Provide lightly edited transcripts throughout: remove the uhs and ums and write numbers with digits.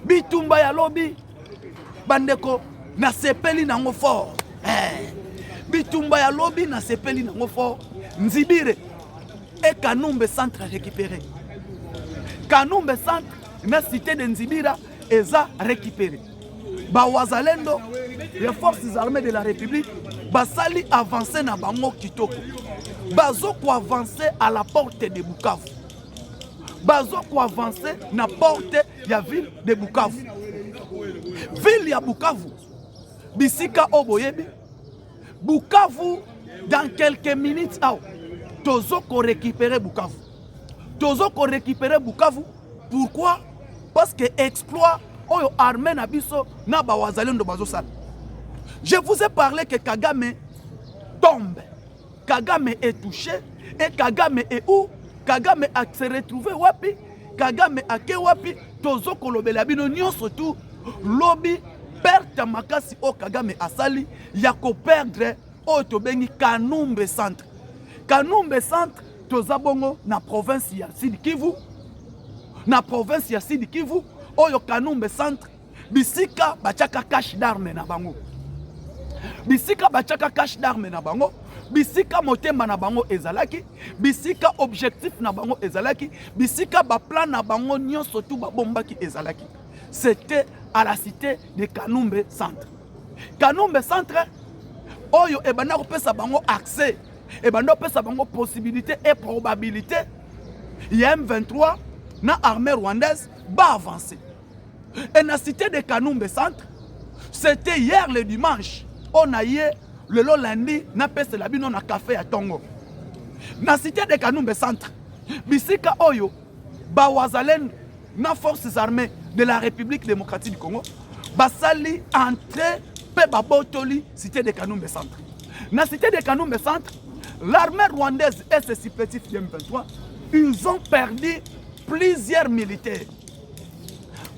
Bitumba ya lobby bandeko na sepeli nango fort. Bitumba ya lobby na sepeli nango fort. Nzibire et Kanumbe centre récupéré. Kanumbe centre na cité de Nzibira eza récupéré. Ba wazalendo les forces armées de la République basali avancer na bango kitoko. Bazo ko avancer à la porte de Bukavu. Bazo ko avancer na porte ya ville de Bukavu. Ville ya Bukavu. Bisika oboyebi. Bukavu dans quelques minutes tozo ko récupérer Bukavu. Tozo ko récupérer Bukavu. Pourquoi? Parce que exploit oyo armée na biso na ba wazalendo bazo sala. Je vous ai parlé que Kagame tombe. Kagame est touché. Et Kagame est où? Kagame a se retrouvé wapi? Kagame a ke wapi? Tozo kolobela bino nyonso tout. Lobby perte makasi o Kagame asali. Yako perdre o tobengi Kanumbe centre. Kanumbe centre toza bongo na province ya Sud Kivu. Na province ya Sud Kivu. Oyo Kanumbe centre. Bisika bachaka cache d'armes na bango. Bisika bachaka cache d'armes na bango. Bisika motema na bango ezalaki. Bisika objectif na bango ezalaki. Bisika ba plan na bango nyonso tout ba bombaki ezalaki. C'était à la cité de Kanumbe centre. Kanumbe centre oyo ebanda kopesa bango accès. Ebanda kopesa bango possibilité et probabilité. Ya M23 na armée rwandaise va avancer. Et la cité de Kanumbe centre, c'était hier le dimanche. On a eu le lundi, na peste la bino na café à Tongo. Na cité de Kanumbe centre, bisika oyo, ba wazalen na forces armées de la République démocratique du Congo, basali entré pe babotoli cité de Kanumbe centre. Na cité de Kanumbe centre, l'armée rwandaise et ses supplétifs du M23, ils ont perdu plusieurs militaires.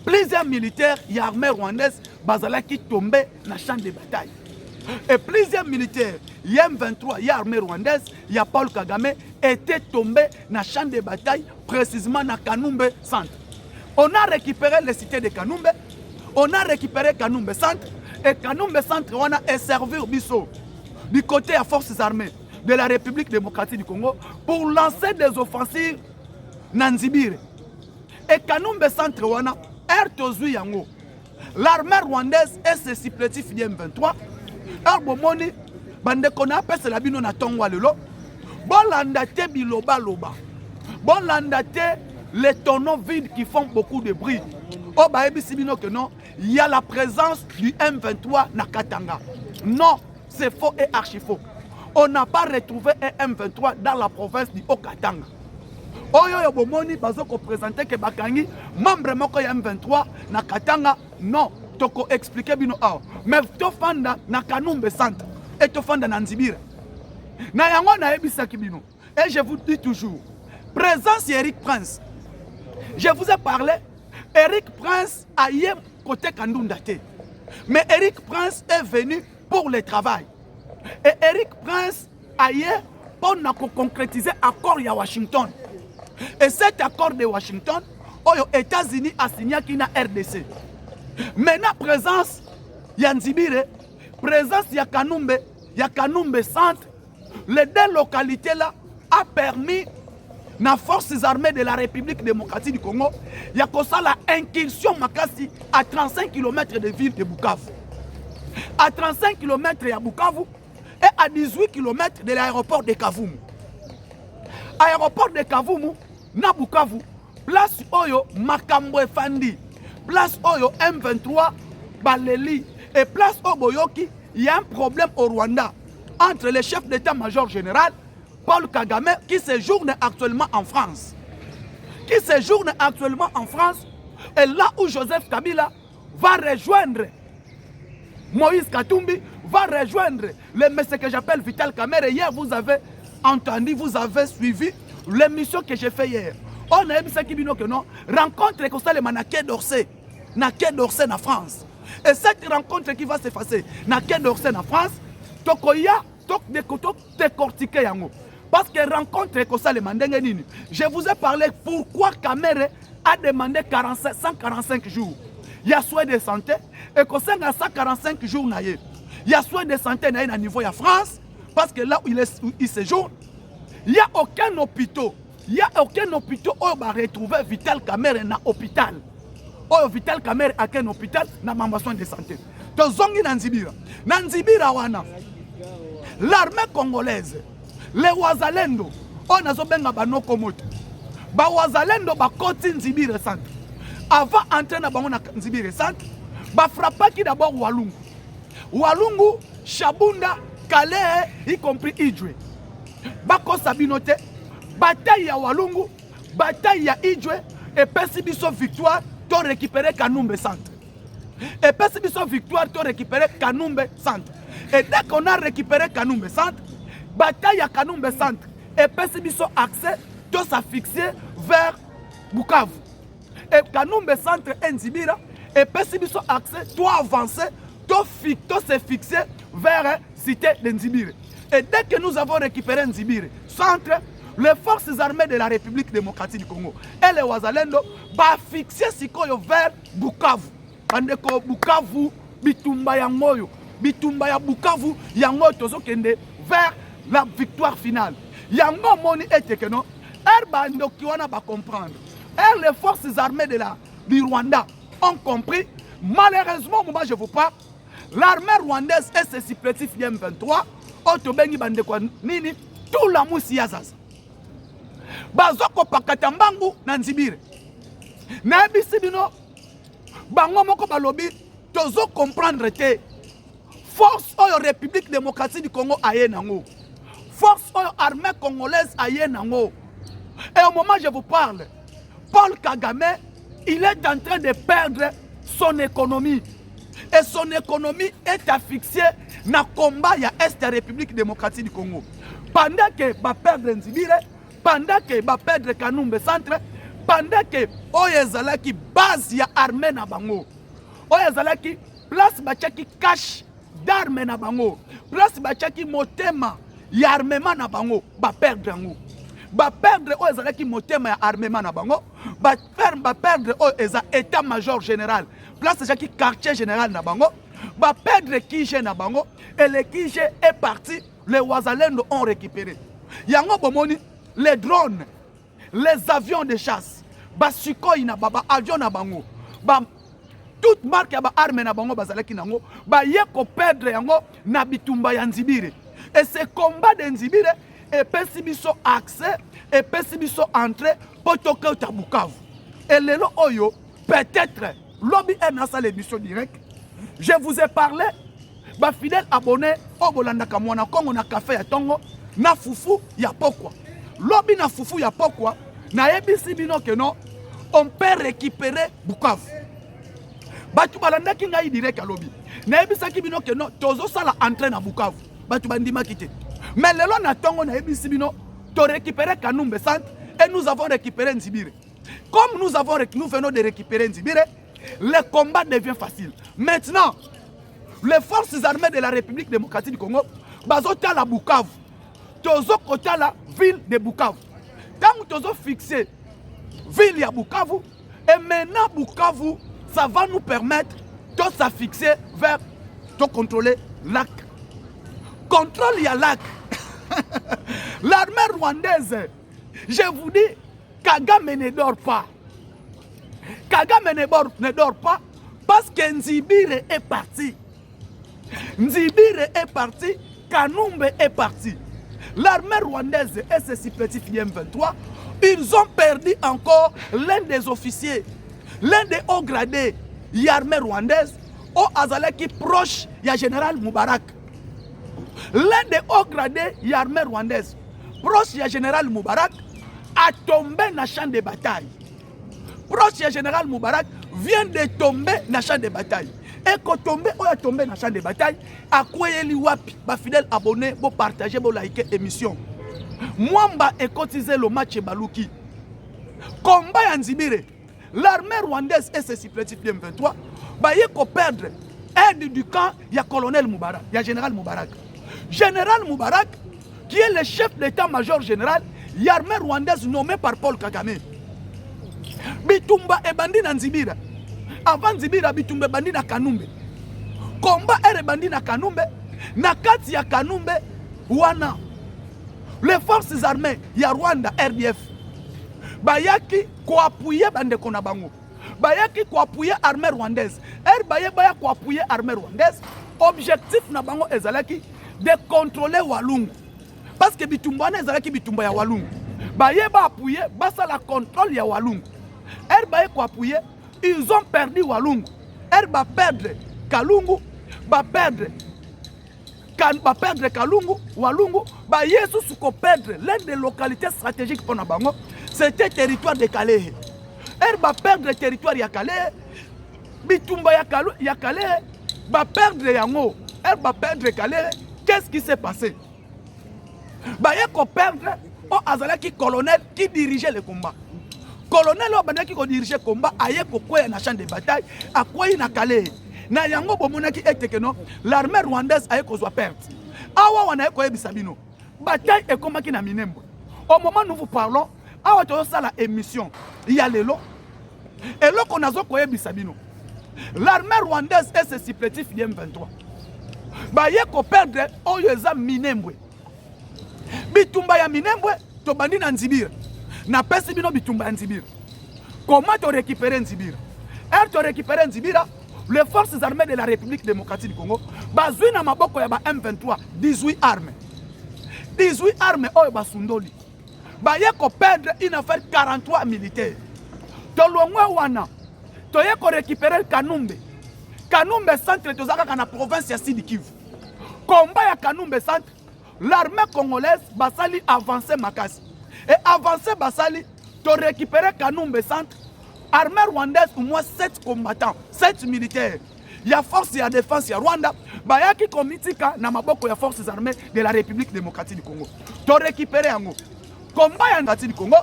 Plusieurs militaires, il y a l'armée rwandaise, bazala qui tombait dans le champ de bataille. Et plusieurs militaires, il y a M23, il y a l'armée rwandaise, il y a Paul Kagame, étaient tombés dans le champ de bataille, précisément dans Kanumbe centre. On a récupéré les cités de Kanumbe, on a récupéré Kanumbe centre, et Kanumbe centre, on a servi au biseau du côté des forces armées de la République démocratique du Congo pour lancer des offensives dans Nzibire. Et Kanumbe centre, on a l'armée rwandaise et ses supplétifs du M23 Erbomoni bandekona apese la bino na tongwa lelo bolanda te biloba loba bolanda te les tonneaux vides qui font beaucoup de bruit. Oh bah bino que non, il y a la présence du M23 na Katanga. Non, c'est faux et archi faux. On n'a pas retrouvé un M23 dans la province du Haut-Katanga. Oyo yo bomoni bazo ko présenter que bakangi membre moko ya M23 na Katanga. Non, toko expliquer bino ah. Mais to fanda na Kanumbe centre et to fanda na Nzibira. Na yango na ebisa kibino. Et je vous dis toujours, présence Eric Prince. Je vous ai parlé, Eric Prince a yé côté Kandunda te. Mais Eric Prince est venu pour le travail. Et Eric Prince a yé pour concrétiser l'accord à Washington. Et cet accord de Washington, aux États-Unis a signé qui na RDC. Maintenant, présence Yanzibire, présence Kanumbe centre, les deux localités là a permis na forces armées de la République démocratique du Congo, il y a comme ça la incursion makasi à 35 km de ville de Bukavu. À 35 km de Bukavu et à 18 km de l'aéroport de Kavumu. Aéroport de Kavumu, na Bukavu, place Oyo Makambo Fandi, place Oyo M23 Baleli et place Oboyoki, il y a un problème au Rwanda entre le chef d'état-major général Paul Kagame qui séjourne actuellement en France. Qui séjourne actuellement en France et là où Joseph Kabila va rejoindre Moïse Katumbi, va rejoindre le monsieur que j'appelle Vital Kamerhe. Hier vous avez entendu, vous avez suivi l'émission que j'ai fait hier. On a vu ça qui dit que non, rencontre comme ça le Quai d'Orsay, na Quai d'Orsay en France. Et cette rencontre qui va se passer na Quai d'Orsay en France, tokoya tok de koto décortiquer yango. Parce que rencontre comme ça le Mandengenini. Je vous ai parlé pourquoi Kamerhe a demandé 145 jours. il y a soin de santé et qu'on a 145 jours naïe. Il y a soin de santé naïe à niveau de France parce que là où il séjourne, il n'y a aucun hôpital. Il n'y a aucun hôpital où on va retrouver Vital Kamerhe dans l'hôpital. Où Vital Kamerhe a un hôpital dans ma soin de santé. Donc, zongi Nanzibira. Nanzibira wana. L'armée congolaise, les Wazalendo, on a zobenga banoko moto. Ba Wazalendo ba koti Nzibira centre. Avant d'entrer dans Nzibira centre, ba frappaki d'abord Walungu. Walungu, Shabunda, Calais, y compris Idjwe. Bako Sabinote, bataille à Walungu, bataille à Idjwe, et Persibiso victoire, to récupérer Kanumbe centre. Et Persibiso victoire, to récupérer Kanumbe centre. Et dès qu'on a récupéré Kanumbe centre, bataille à Kanumbe centre, et Persibiso accès, to s'affixer vers Bukavu. Et Kanumbe centre et Nzibira, et Persibiso accès, to avancer, to se fixer vers cité de Nzibira. Et dès que nous avons récupéré Nzibira, centre, les forces armées de la République démocratique du Congo et les Wazalendo va fixer Sikoyo vers Bukavu. Bandeko Bukavu, Bitumba Yangoyo, Bitumba ya Bukavu, Yango Tozo Kende vers la victoire finale. Yango Moni et que non, Bando Kiwana va comprendre. Et les forces armées du Rwanda ont compris. Malheureusement, moi je vous parle, l'armée rwandaise est ce supplétif M23. Otobengi bandeko nini tout la musi ya sasa bazoko pakata mbangu na Nzibira na ebisi bino bango moko balobi tozo comprendre te force oyo République démocratique du Congo aye nango force oyo armée congolaise aye nango et au moment où je vous parle Paul Kagame il est en train de perdre son économie et son économie est affixée dans le combat de l'Est de la République démocratique du Congo. Pendant que va perdre Nzibira, pendant que va perdre Kanumbe centre, pendant que Oyezalaki base ya armée na bango, Oyezalaki place bachaki cache d'armes na bango, place bachaki motema ya armement na bango, va perdre yango. Va perdre Oyezalaki motema ya armement na bango, va perdre Oyeza état-major général. Place Jackie quartier général na bango, va perdre Kije na bango, et le Kije est parti, les Wazalendo ont récupéré. Yango bomoni, les drones, les avions de chasse, ba Sukhoi na baba avion na bango, ba toute marque ya ba arme na bango bazalaki nango, ba yeko perdre yango na bitumba ya Nzibira. Et ce combat de Nzibira et Persibiso accès et Persibiso entrée pour toquer au Bukavu. Et le oyo peut-être lobby est dans l'émission directe. Je vous ai parlé, ma fidèle abonné, au Bolanda Kamwana Kongo na café ya Tongo, na fufu ya pokwa. Lobby na fufu ya pokwa, na ebisi bino que non, on peut récupérer Bukavu. Batu balanda ki ngai direct à lobby. Na ebisa ki bino que non, tozo sala entrer na Bukavu. Batu bandima kite. Mais lelo na Tongo na ebisi bino, to récupérer Kanumbe centre et nous avons récupéré Nzibira. Comme nous venons de récupérer Nzibira, le combat devient facile. Maintenant, les forces armées de la République démocratique du Congo, bazota la Bukavu, tozo kota la ville de Bukavu. Tant que tozo fixé ville à Bukavu, et maintenant Bukavu, ça va nous permettre de s'affixer vers, de contrôler lac. Contrôle il y a lac. L'armée rwandaise, je vous dis, Kagame ne dort pas. Kagame ne dort pas parce que Nzibira est parti. Nzibira est parti, Kanumbe est parti. L'armée rwandaise et ses supplétifs M23, ils ont perdu encore l'un des officiers, l'un des hauts gradés de l'armée rwandaise, au Azalaki proche du général Moubarak. L'un des hauts gradés de l'armée rwandaise, proche du général Moubarak, a tombé dans le champ de bataille. Proche du général Moubarak vient de tomber dans le champ de bataille. Et quand tombé, on a tombé dans le champ de bataille, à quoi il y a des fidèles abonnés pour partager, pour liker l'émission. Moi, je cotisé le match Balouki. Combat en Nzibira, l'armée rwandaise et ses supplétifs M23, il faut perdre aide du camp, il y a colonel Moubarak, il y a général Moubarak. Général Moubarak, qui est le chef d'état-major général, il y a l'armée rwandaise nommée par Paul Kagame. Bitumba et Bandi Nzibira. avant Nzibira bitumba bandi na Kanumbe. Combat ere bandi na Kanumbe, na kati ya Kanumbe wana. Les forces armées ya Rwanda RDF. Bayaki ko appuyer bande kona bango. Bayaki ko appuyer armée rwandaise. Baya ko appuyer armée rwandaise. Objectif na bango ezalaki de contrôler Walungu. Parce que bitumba na ezalaki bitumba ya Walungu. Baye ba appuyer basa la contrôle ya Walungu. Baye ko appuyer, ils ont perdu Walungu. Ba perdre Kalungu, ba perdre Kalungu, Walungu, ba yesu suko perdre l'une des localités stratégiques pour Nabango, c'était territoire de Calais. Ba perdre territoire ya Calais, bitumba ya Calais, ba perdre yango, ba perdre Calais. Qu'est-ce qui s'est passé? Ba yeko perdre o azalaki colonel qui dirigeait le combat. Colonel o bandaki ko diriger combat aye ko koya na champ de bataille, akoyi na Calais. Na yango bomonaki eteke no l'armée rwandaise aye ko zwa perte. Awa wana ko yebisa bino. Bataille ekomaki na Minembwe. Au moment où nous vous parlons, awa to sala émission ya lelo. Eloko nazo ko yebisa bino. L'armée rwandaise est ce supplétif M23. Baye ko perdre oyo eza Minembwe. Bitumba ya Minembwe to bandi na Nzibira. Na pesi bino bitumba ya Nzibira. Comment to récupérer Nzibira? To récupérer Nzibira. Les forces armées de la République démocratique du Congo, bazui na maboko ya ba M23, 18 armes. 18 armes oyo basundoli. Baye ko perdre une affaire 43 militaires. To longwe wana, to ye ko récupérer Kanumbe. Kanumbe centre tozaka na province ya Sud Kivu. Combat ya Kanumbe centre, l'armée congolaise basali avancer makasi. Et avancer basali, to récupérer Kanumbe centre. Armée rwandaise, au moins 7 combattants, 7 militaires. Il y a force et défense, il y a Rwanda. Bayaki komitika na maboko ya forces armées de la République démocratique du Congo. To récupérer yango. Combat ya ngati du Congo,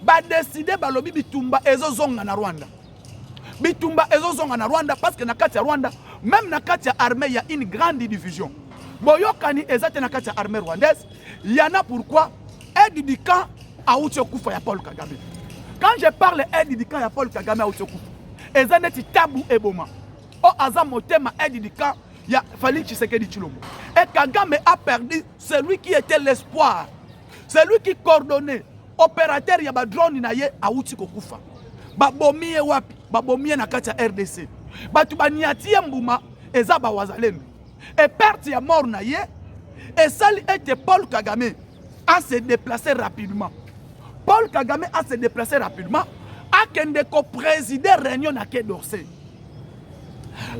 ba décider balobi bitumba ezozonga na Rwanda. Bitumba ezozonga na Rwanda parce que na kati ya Rwanda, même na kati ya armée, il y a une grande division. Boyokani ezate na kati ya armée rwandaise, il y en a pourquoi aide du camp à Uchokufa ya Paul Kagame. Quand je parle aide du camp ya Paul Kagame à Uchokufa, ezaneti tabu eboma. O aza motema aide du camp ya Félix Tshisekedi Tshilombo. Et Kagame a perdu celui qui était l'espoir. Celui qui coordonnait opérateur ya ba drone na ye a Uchokufa. Babomie wapi? Babomie na kati ya RDC. Batu baniatie mbuma eza ba wazalendo. Et perte ya mort na ye, et sali était Paul Kagame a se déplacer rapidement. Paul Kagame a se déplacer rapidement, a kende ko présider réunion na Quai d'Orsay.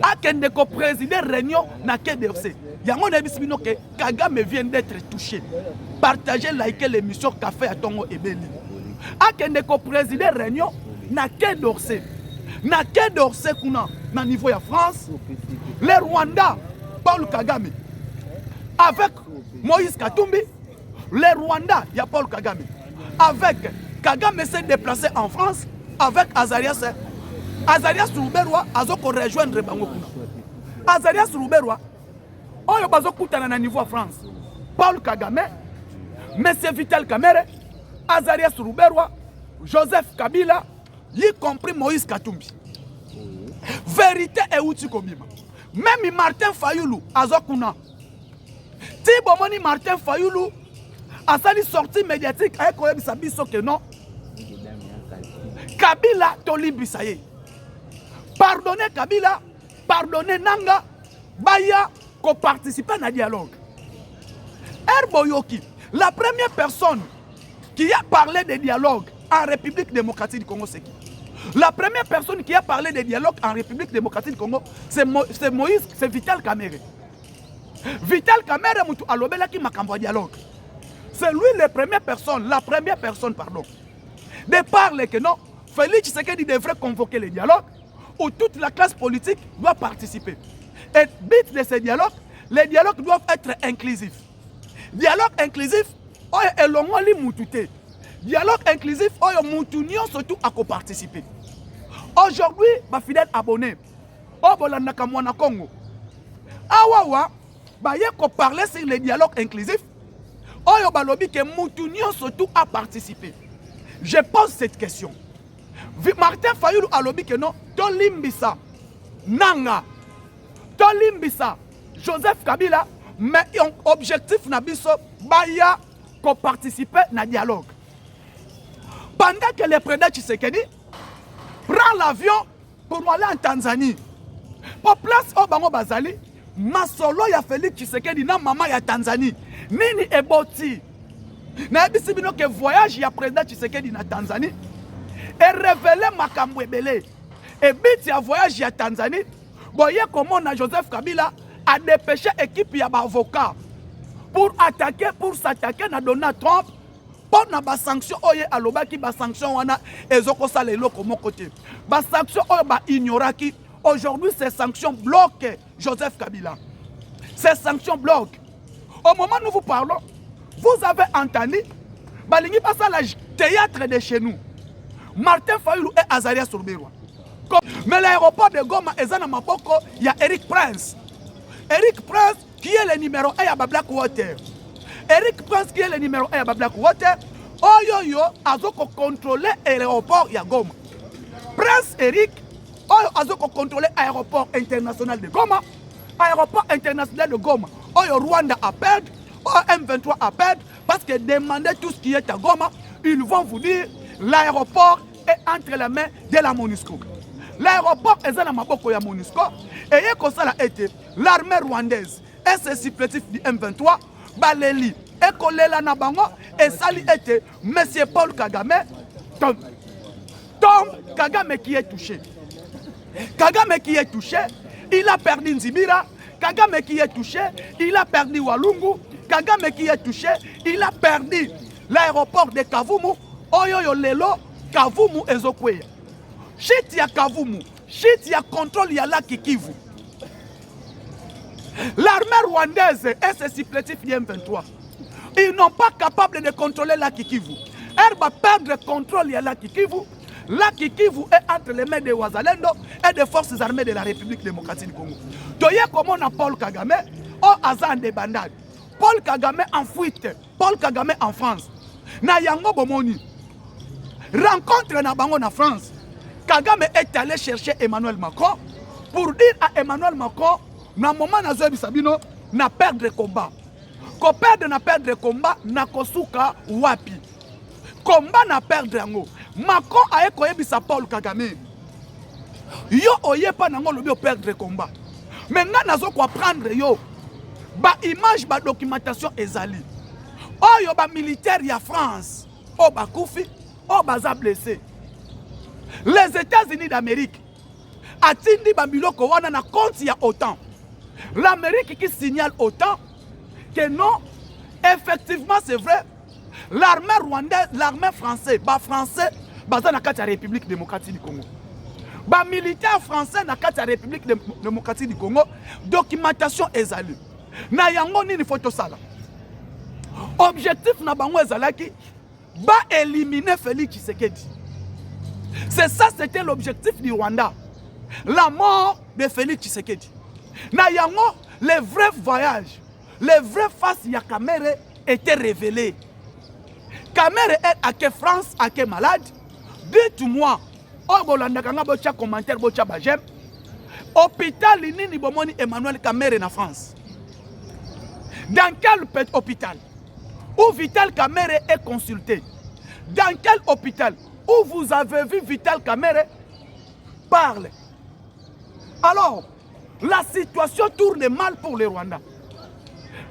A kende ko présider réunion na Quai d'Orsay. Yango na bisibino que Kagame vient d'être touché. Partagez, likez l'émission Café à Tongo Ebeli. A kende ko présider réunion na Quai d'Orsay. Na Quai d'Orsay kuna na niveau ya France, les Rwanda Paul Kagame avec Moïse Katumbi, les Rwandais, il y a Paul Kagame. Avec Kagame s'est déplacé en France avec Azarias. Azarias Rouberwa a rejoindre Bangokuna. Azarias Rouberwa, on y a besoin de niveau France. Paul Kagame, M. Vital Kamerhe, Azarias Rouberwa, Joseph Kabila, y compris Moïse Katumbi. Vérité est outil comme même Martin Fayoulou, Azokuna. Tibomoni Martin Fayoulou a sali sortie médiatique avec Koyeb Sabiso que non. Kabila Tolibi Saye. Pardonnez Kabila, pardonnez Nanga, Baya, qu'on participe à un dialogue. Erboyoki, la première personne qui a parlé de dialogue en République démocratique du Congo, c'est qui? La première personne qui a parlé de dialogue en République démocratique du Congo, c'est Moïse, c'est Vital Kamerhe. Vital Kamerhe mutu alobela ki makambo dialogue. C'est lui la première personne, pardon, de parler que non, Félix Tshisekedi devrait convoquer le dialogue où toute la classe politique doit participer. Et but de ce dialogue, les dialogues doivent être inclusifs. Dialogue inclusif, oyo elongoli mutute. Dialogue inclusif, oyo mutunio surtout à participer. Aujourd'hui, ma fidèle abonné, Obolandaka Mwana Congo, Awawa, baye ko parler sur le dialogue inclusif, oyo balobi que mutunio surtout à participer. Je pose cette question. Martin Fayoulou a lobby que non, tolimbisa nanga tolimbisa Joseph Kabila, mais objectif na biso baya ko participer na dialogue. Pendant que le président Tshisekedi prend l'avion pour aller en Tanzanie, pour place au bango bazali masolo ya Félix Tshisekedi na mama ya Tanzanie nini eboti na bisi bino que voyage ya président Tshisekedi na Tanzanie et révélé makambo ebele et bit ya voyage ya Tanzanie boye comment na Joseph Kabila a dépêché équipe ya avocat pour attaquer pour s'attaquer na Donald Trump pour na ba sanction oye alobaki ba sanction wana ezoko sala eloko moko te ba sanction oye ba ignoraki. Aujourd'hui, ces sanctions bloquent Joseph Kabila. Ces sanctions bloquent. Au moment où nous vous parlons, vous avez entendu Balingi passe la théâtre de chez nous. Martin Fayulu et Azaria Sourbirwa. Mais l'aéroport de Goma est dans Maboko, il y a Eric Prince. Eric Prince qui est le numéro 1 à Blackwater. Eric Prince qui est le numéro 1 à Blackwater. Oyoyo a contrôlé l'aéroport de Goma. Prince Eric a contrôlé l'aéroport international de Goma. Aéroport international de Goma. Oyo Rwanda a perdu. M23 a perdu. Parce que demandez tout ce qui est à Goma. Ils vont vous dire l'aéroport est entre les mains de la MONUSCO. L'aéroport est dans la maboko ya MONUSCO. Et comme ça a été l'armée rwandaise et ses supplétifs du M23 Baleli et Kolela Nabango et Sali était Monsieur Paul Kagame Tom Kagame qui est touché. Kagame qui est touché, il a perdu Nzibira. Kagame qui est touché, il a perdu Walungu. Kagame qui est touché, il a perdu l'aéroport de Kavumu. Oyoyo lelo Kavumu ezokweya. Shit ya Kavumu, shit ya contrôle ya la Kivu. L'armée rwandaise et ses supplétifs M23, ils n'ont pas capable de contrôler la Kivu. Elle va perdre le contrôle ya la Kivu. La Kivu est entre les mains de Wazalendo et des forces armées de la République démocratique du Congo. Toye comment on a Paul Kagame au hasard des bandades. Paul Kagame en fuite, Paul Kagame en France. Na yango bomoni. Rencontre na bango na France. Kagame est allé chercher Emmanuel Macron pour dire à Emmanuel Macron na moment na zoebi sabino na perdre combat. Ko perdre na perdre combat na kosuka wapi. Combat na perdre yango. Macron a ekoyebisa Paul Kagame. Yo oyepa nango lobi perdre combat. Mais nga nazo ko prendre yo. Ba image ba documentation ezali. Oyo ba militaire ya France. O ba koufi, o baza blessé. Les États-Unis d'Amérique atindi ba biloko wana na compte ya OTAN. L'Amérique qui signale OTAN que non, effectivement c'est vrai. L'armée rwandaise, l'armée française, ba français, baza na kati ya République démocratique du Congo. Ba militaire français na kati ya République démocratique du Congo, documentation ezali. Na yango nini photo sala. Objectif na bango ezalaki ba éliminer Félix Tshisekedi. C'est ça, c'était l'objectif du Rwanda. La mort de Félix Tshisekedi. Na yango, les vrais voyages, les vraies faces ya Kamere étaient révélées. Kamere est à quelle France, à quelle malade? Dites-moi, oh bolanda kanga bocha commentaire bocha bajem. Hôpital nini bomoni Emmanuel Kamere na France. Dans quel hôpital où Vital Kamere est consulté? Dans quel hôpital où vous avez vu Vital Kamere parle? Alors, la situation tourne mal pour le Rwanda.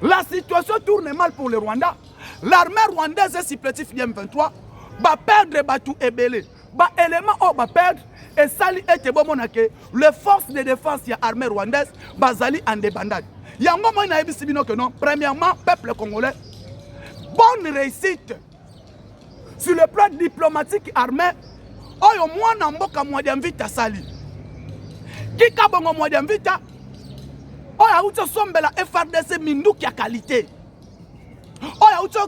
La situation tourne mal pour le Rwanda. L'armée rwandaise est supplétif M23 va perdre Batou Ebele. Ba élément on va perdre et sali et bomonake les forces de défense ya armée rwandaise bazali en débandade. Yango mo na ebisi bino que non. Premièrement, peuple congolais, bonne réussite sur le plan diplomatique armé. Oyo mwana mboka mwadiamvita sali. Kika bongo mwadiamvita oya uto sombela FRDC minduki ya qualité. Oya uto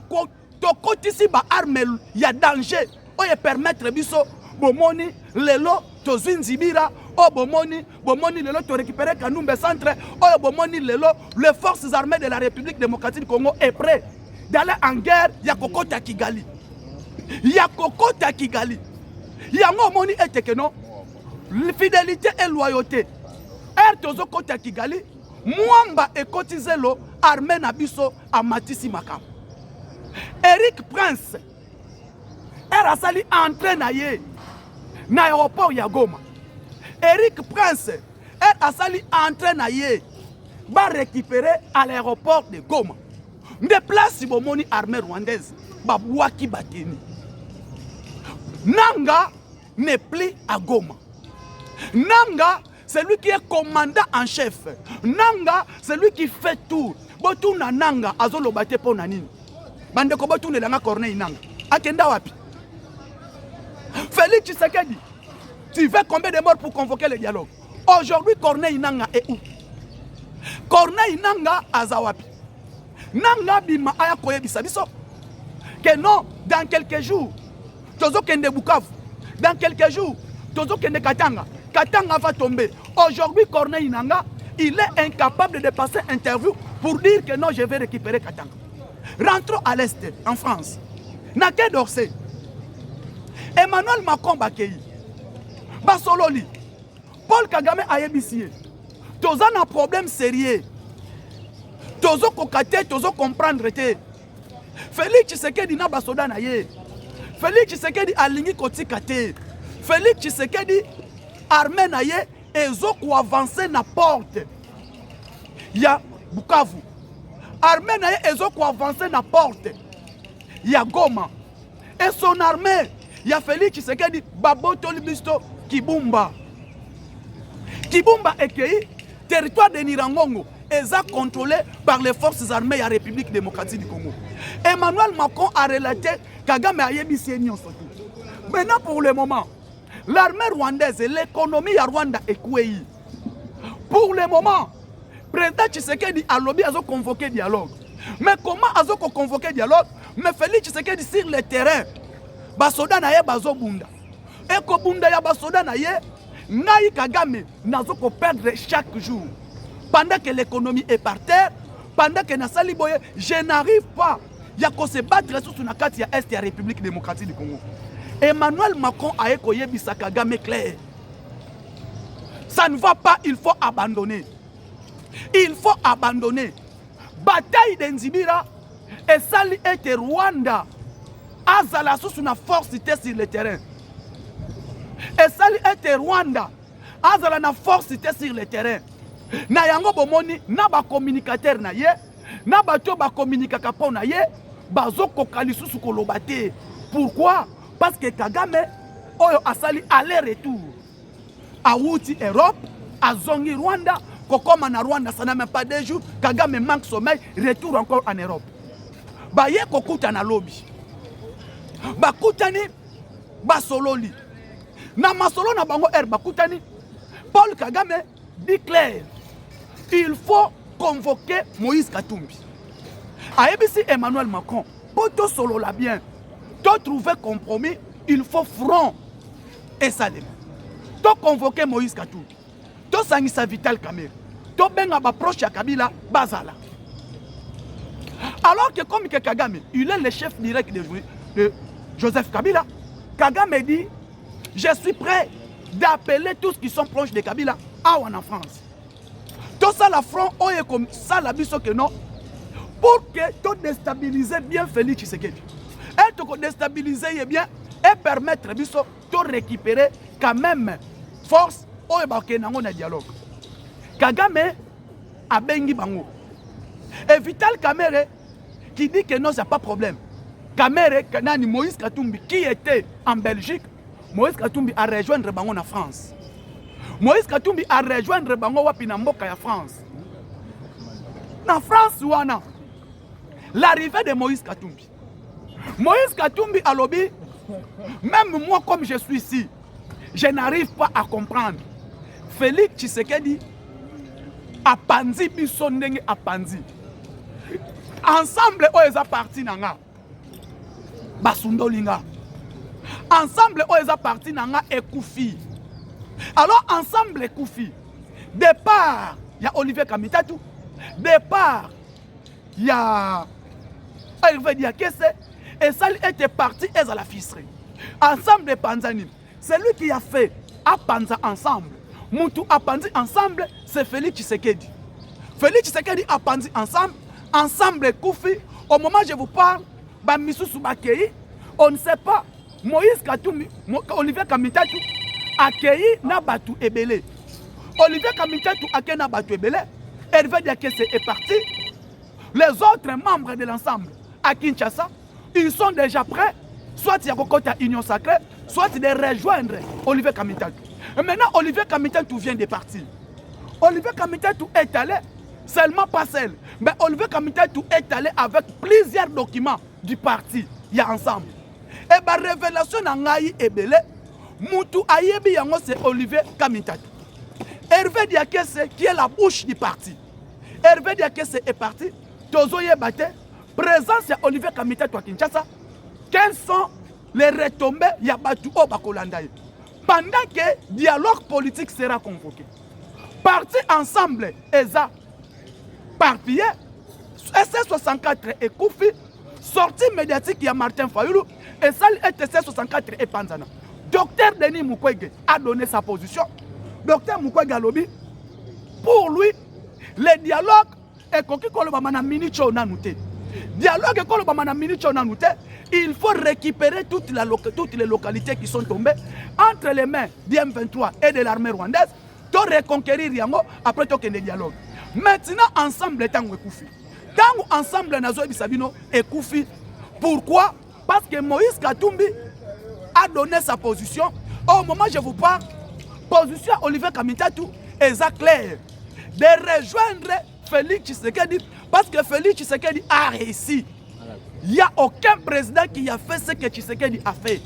tokotisi ba arme ya danger. Oya permettre biso bomoni lelo tozinzibira. O bomoni lelo to récupérer Kanumbe centre. Oya bomoni lelo les forces armées de la République démocratique du Congo est prêt d'aller en guerre ya kokota Kigali. Ya kokota Kigali. Yango moni eteke non. fidélité et loyauté. Tozo kota Kigali, Mwamba et Kotizelo, armée Nabiso à Matisi Makam. Eric Prince, a sali entré na aéroport ya Goma. Eric Prince, a sali entré na va récupérer à l'aéroport de Goma. De place si bomoni armée rwandaise, babouaki bateni. Nanga n'est plus à Goma. Nanga, c'est lui qui est commandant en chef. Nanga, c'est lui qui fait tout. Botuna Nanga, azolo bate po nanini. Bande ko botune langa Corneille Nanga. Akenda wapi? Félix Tshisekedi, tu veux combien de morts pour convoquer le dialogue? Aujourd'hui, Corneille Nanga est où? Corneille Nanga azawapi. Nanga bima aya koye bisabiso. Que non, dans quelques jours, Tozo Kende Bukavu. Dans quelques jours, Tozo Kende Katanga. Katanga va tomber. Aujourd'hui, Corneille Nanga, il est incapable de passer interview pour dire que non, je vais récupérer Katanga. Rentrons à l'Est, en France. Naké d'Orsay. Emmanuel Macron Bakei. Basololi. Paul Kagame Ayebisiye. Tozo a un problème sérieux. Tozo kokate, Tozo comprendre. Félix Tshisekedi na basoda na ye. Félix Tshisekedi alingi kotikate. Félix Tshisekedi armée na ye ezo ko avancer na porte. Ya Bukavu. Armée na ye ezo ko avancer na porte. Ya Goma. Et son armée, ya Félix Tshisekedi babotoli bisto Kibumba. Kibumba ekei territoire de Nirangongo est contrôlé par les forces armées de la République démocratique du Congo. Emmanuel Macron a relaté Kagame Ayebisi Nyonso. Maintenant, pour le moment, l'armée rwandaise et l'économie à Rwanda est couée. Pour le moment, le président Tshisekedi a lobby à convoquer dialogue. Mais comment a convoqué dialogue? Mais Félix Tshisekedi sur le terrain, basoda na ye bazo bunda. Et ko bunda ya basoda na ye, Ngai Kagame n'a pas perdre chaque jour. Pendant que l'économie est par terre, pendant que Nassali Boye, je n'arrive pas à se battre sur la carte est de la République démocratique du Congo. Emmanuel Macron a écoyé Bisa Kagame clair. Ça ne va pas, il faut abandonner. Il faut abandonner. Bataille d'Enzibira et Sali et Rwanda. Azala sous une force sur le terrain. Et Sali et Rwanda. Azala na force sur le terrain. Na yango bomoni na ba communicateur na ye na ba to ba communiquer po na ye bazo kokali susu kolobate. Pourquoi? Parce que Kagame oyo asali aller-retour a wuti Europe, a zongi Rwanda, kokoma na Rwanda ça n'a même pas 2 jours, Kagame manque sommeil, retour encore en Europe. Ba ye kokuta na lobby. Ba kutani ba sololi. Na masolo na bango ba kutani. Paul Kagame dit clair. Il faut convoquer Moïse Katumbi. Aébisi Emmanuel Macron, pour tout solo la bien, pour trouver compromis, il faut front et salem. Pour convoquer Moïse Katumbi, pour sangisa Vital Kamerhe, pour benga ba proche ya Kabila, bazala. Alors que comme Kagame, il est le chef direct de Joseph Kabila, Kagame dit, je suis prêt d'appeler tous qui sont proches de Kabila à en France. Tout ça la front, on est comme ça la biso que non. Pour que tu déstabiliser bien Félix Tshisekedi. Et tu déstabiliser bien et permettre biso de récupérer quand même force au na dialogue. Kagame a bengi bango. Et Vital Kamerhe qui dit que non, c'est pas problème. Kamerhe, Kanani Moïse Katumbi qui était en Belgique, Moïse Katumbi a rejoindre bango en France. Moïse Katumbi a rejoindre bango wapi na mboka ya France. Na France wana l'arrivée de Moïse Katumbi. Moïse Katumbi a lobby, même moi comme je suis ici, je n'arrive pas à comprendre. Félix Tshisekedi a panzi biso ndenge a panzi. Ensemble oyo parti nanga basundolinga. Ensemble oyo parti nanga ekufi. Alors ensemble ekufi. Départ il y a Olivier Kamitatu. Départ il y a Hervé Diakese. Et ça était parti et à la fisserie. Ensemble de Panzani. C'est lui qui a fait apanza ensemble. Mutu apanzi ensemble, c'est Félix Tshisekedi. Félix Tshisekedi apanzi ensemble, ensemble Koufi. Au moment où je vous parle, Bamisou Soubakei, on ne sait pas. Moïse Katumbi, Olivier Kamitatu, accueilli na Batu Ebele. Olivier Kamitatu accueilli na Batu Ebele. Hervé Diakese est parti. Les autres membres de l'ensemble à Kinshasa, ils sont déjà prêts. Soit il y a Kokota Union Sacrée, soit de rejoindre Olivier Kamitatu. Et maintenant, Olivier Kamitatu vient de partir. Olivier Kamitatu est allé, seulement pas seul, mais Olivier Kamitatu est allé avec plusieurs documents du parti. Il y a ensemble. Et la révélation d'Angaï Ebele, Moutou Ayebi Yango, c'est Olivier Kamitatu. Hervé Diakese, qui est la bouche du parti. Hervé Diakese est parti. Tozoye Bate, présence de Olivier Kamitatu à Kinshasa. Quelles sont les retombées Yabatu Obakolandaï? Pendant que le dialogue politique sera convoqué. Parti ensemble, ESA, parpillé, SC64 et Koufi, sortie médiatique, il y a Martin Fayoulou, et celle SC64 et Panzana. Docteur Denis Mukwege a donné sa position. Docteur Mukwege a lobby. Pour lui, le dialogue est conquis comme le minicho nanouté. Dialogue est comme le minicho nanouté. Il faut récupérer toutes les localités qui sont tombées entre les mains du M23 et de l'armée rwandaise. Pour reconquérir Yango après tout le dialogue. Maintenant, ensemble, tango Koufi. Tango ensemble, Nazo Bisabino et Koufi. Pourquoi? Parce que Moïse Katumbi a donné sa position. Au moment où je vous parle, position Olivier Kamitatu est claire de rejoindre Félix Tshisekedi parce que Félix Tshisekedi a réussi. Il n'y a aucun président qui a fait ce que Tshisekedi a fait.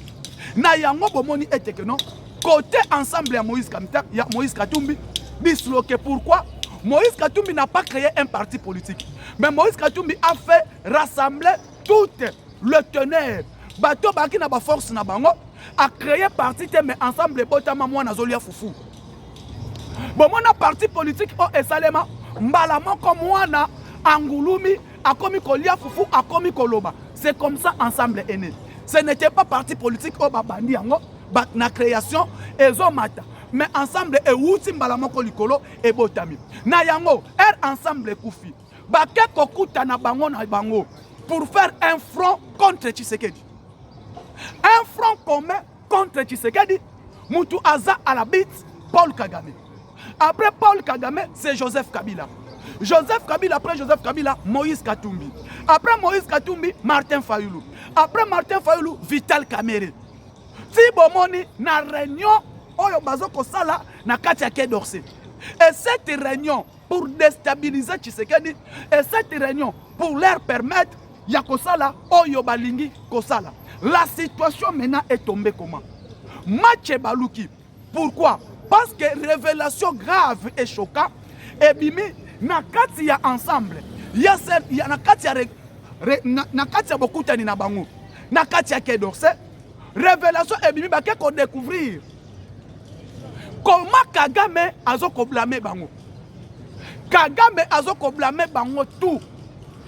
Nayango Bomoni était que non. Côté ensemble, il y a Moïse Katumbi disloqué. Pourquoi? Moïse Katumbi n'a pas créé un parti politique. Mais Moïse Katumbi a fait rassembler toutes le tonnerre. Bato Baki n'a pas force na bango a créé parti mais ensemble botama moi na zolia foufou. Bon mon parti politique o esalema mbalama comme moi na Angulumi a komi kolia foufou a komi koloba. C'est comme ça ensemble est né. Ce n'était pas parti politique au babandi yango na création ezomata. Mais ensemble et wuti mbalama kolikolo et botami. Na yango ensemble Koufi. Bake kokuta na bango na bango pour faire un front contre Tshisekedi. Un front commun contre Tshisekedi. Moutou Aza à la bite, Paul Kagame. Après Paul Kagame, c'est Joseph Kabila. Joseph Kabila, après Joseph Kabila, Moïse Katumbi. Après Moïse Katumbi, Martin Fayoulou. Après Martin Fayoulou, Vital Kamerhe. Si bomoni na réunion, oyo bazoko sala na katia Quai d'Orsay. Et cette réunion pour déstabiliser Tshisekedi, et cette réunion pour leur permettre Yakosala, Oyo Balingi, Kosala. La situation maintenant est tombée comment? Match Balouki. Pourquoi? Parce que révélation grave et choquante. Et bimi, Nakatia ensemble. Il y a Nakatia beaucoup de Nabango. Nakatia Quai d'Orsay. Révélation et bimi, baké qu'on découvrir. Comment Kagame a blâmé Bango? Kagame a blâmé Bango tout.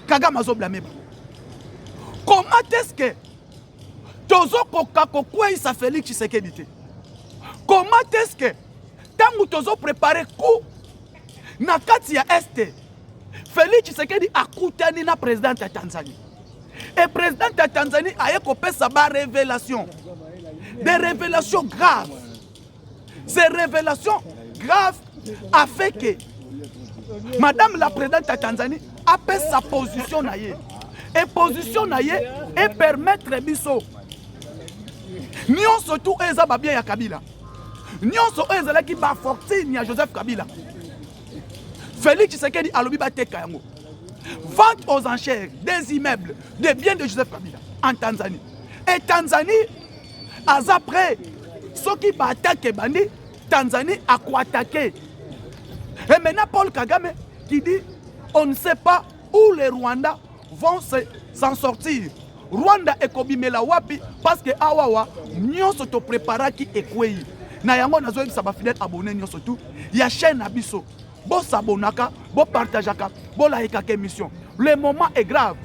Kagame a blâmé Bango. Comment est-ce que Tozo Kokakokwe sa Félix Tshisekedi? Comment est-ce que tant que Tozo préparé coup na kati ya Est, Félix Tshisekedi a koutani na président de Tanzanie. Et président de Tanzanie a écopé sa révélation. Des révélations graves. Ces révélations graves a fait que Madame la présidente de Tanzanie a fait sa position naïe. Et position naïe et permettre biso. Nyon surtout eza babien ya Kabila. Nyon so eza qui ba fortune ya Joseph Kabila. Félix Tshisekedi alobi ba teka yango. Vente aux enchères des immeubles, des biens de Joseph Kabila en Tanzanie. Et Tanzanie aza prêt. Ceux qui ba attaquer bandi, Tanzanie a quoi attaquer. Et maintenant Paul Kagame qui dit on ne sait pas où les Rwandais vont s'en sortir. Rwanda et Kobimela wapi parce que awawa nyonso to prépara ki ekwei. Na yango nazo yebisa ba fidèle abonné nyonso tout. Ya chaîne abiso. Bo s'abonaka, bo partageaka, bo laika émission. Le moment est grave.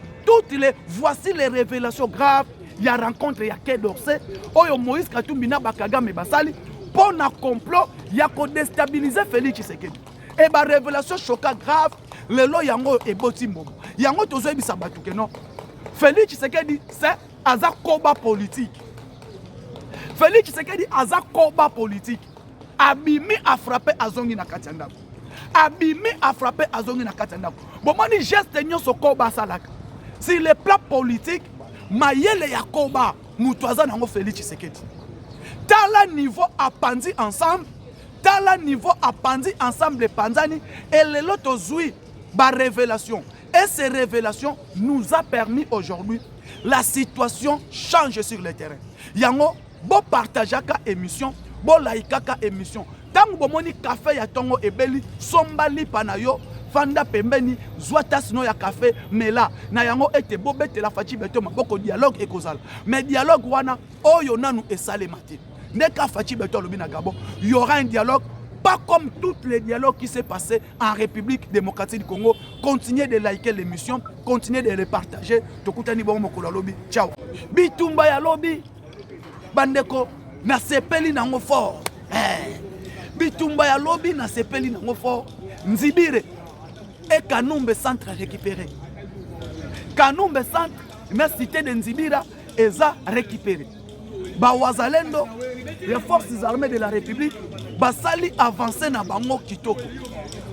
Voici les révélations graves. Il y a rencontre, il y a Quai d'Orsay. Oyo Moïse Katumbi na Bakagame basali pour un complot, il y a qu'à déstabiliser Félix Tshisekedi. Et ma révélation choquante grave, le lo yango et boti momo. Yango tozo ebisa batuke non. Félix Tshisekedi c'est aza combat politique. Félix Tshisekedi aza combat politique. Abimi a frappé azongi na katanda. Abimi a frappé azongi na katanda. Bon mani geste nyon so combat salaka. Sur le plan politique, mayele ya combat mutuaza nango Félix Tshisekedi. Tala niveau apandi ensemble. Tala niveau apandi ensemble panzani et le loto zoui ba révélation. Et ces révélations nous a permis aujourd'hui la situation change sur le terrain. Yango bo partager ka émission, bo laika ka émission. Tango bomoni café ya tongo ebeli sombali panayo fanda pembeni zwata sino ya café mela na yango ete bobete la fachi beto maboko dialogue ekozala. Mais dialogue wana oyo nanu esale mati. Neka fachi beto lobi na Gabon, il y aura un dialogue pas comme tous les dialogues qui s'est passé en République démocratique du Congo. Continuez de liker l'émission, continuez de les partager. Tokutani bon mokolo lobby. Ciao. Bitumba ya lobby. Bandeko na sepeli nango fort. Bitumba ya lobby na sepeli nango fort. Nzibire et Kanumbe centre récupéré. Kanumbe centre na cité de Nzibira eza récupéré. Bawazalendo, les forces armées de la République, basali avancer na bango kitoko.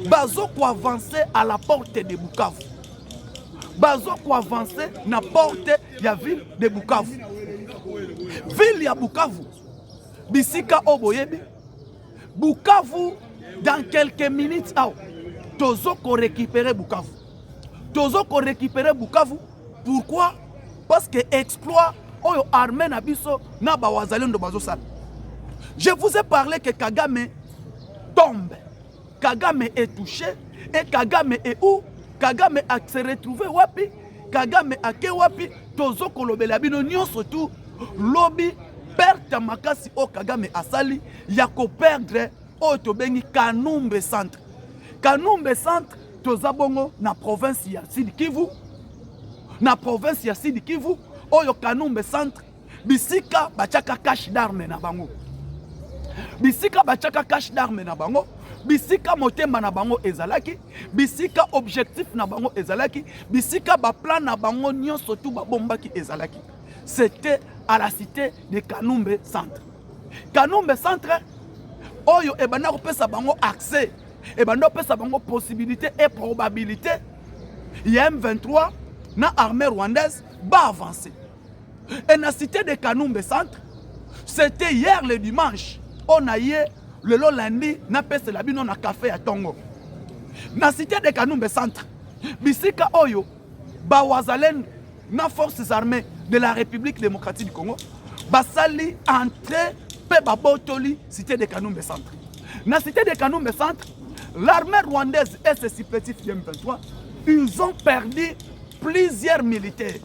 Bazo ko avancer à la porte de Bukavu. Bazo ko avancer na porte ya ville de Bukavu. Ville ya Bukavu. Bisika oboyebi. Bukavu dans quelques minutes tozo ko récupérer Bukavu. Tozo ko récupérer Bukavu. Pourquoi? Parce que exploit oyo armée na biso na bawazalendo bazosala. Je vous ai parlé que Kagame tombe. Kagame est touché. Et Kagame est où? Kagame a se retrouvé wapi? Kagame a ke wapi? Tozo kolobela bino nyonso tout. Lobby perte makasi o Kagame asali. Yako perdre o tobengi Kanumbe centre. Kanumbe centre toza bongo na province ya Sud Kivu. Na province ya Sud Kivu. Oyo Kanumbe centre. Bisika bachaka cache d'armes na bango. Bisika bachaka cache d'armes na bango. Bisika motema na bango ezalaki. Bisika objectif na bango ezalaki. Bisika ba plan na bango nyonso tout ba bombaki ezalaki. C'était à la cité de Kanumbe centre. Kanumbe centre oyo ebana kopesa bango accès. Ebana kopesa bango possibilité et probabilité. Il y a M23 na armée rwandaise va avancer. Et la cité de Kanumbe centre, c'était hier le dimanche. On a eu le lundi, na pese la bino na café à Tongo. Na cité de Kanumbe centre, bisika oyo, bawazalen na forces armées de la République démocratique du Congo, basali entré pe babotoli cité de Kanumbe centre. Na cité de Kanumbe centre, l'armée rwandaise et ses supplétifs de M23, ils ont perdu plusieurs militaires.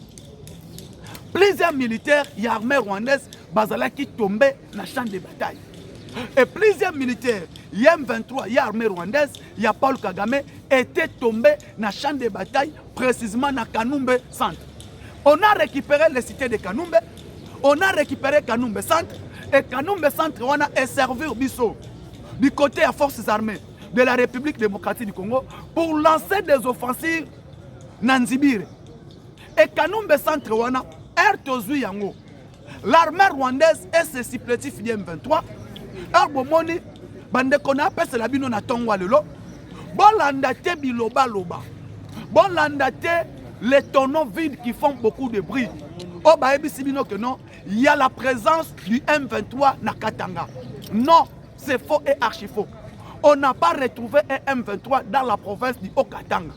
Plusieurs militaires, il y a l'armée rwandaise, Bazala qui tombait dans le champ de bataille. Et plusieurs militaires, il y a M23, il y a l'armée rwandaise, il y a Paul Kagame, étaient tombés dans le champ de bataille, précisément dans Kanumbe centre. On a récupéré les cités de Kanumbe, on a récupéré Kanumbe centre, et Kanumbe centre, on a servi au Bisso, du côté des forces armées de la République démocratique du Congo, pour lancer des offensives dans Nzibire. Et Kanumbe centre, on a l'armée rwandaise et ses supplétifs de M23. Arbomoni, bandekona pese la bino na tongwa lelo. Bon landate biloba loba. Bon landate les tonneaux vides qui font beaucoup de bruit. Oh bah ebisibino que non, il y a la présence du M23 na Katanga. Non, c'est faux et archi faux. On n'a pas retrouvé un M23 dans la province du Haut-Katanga.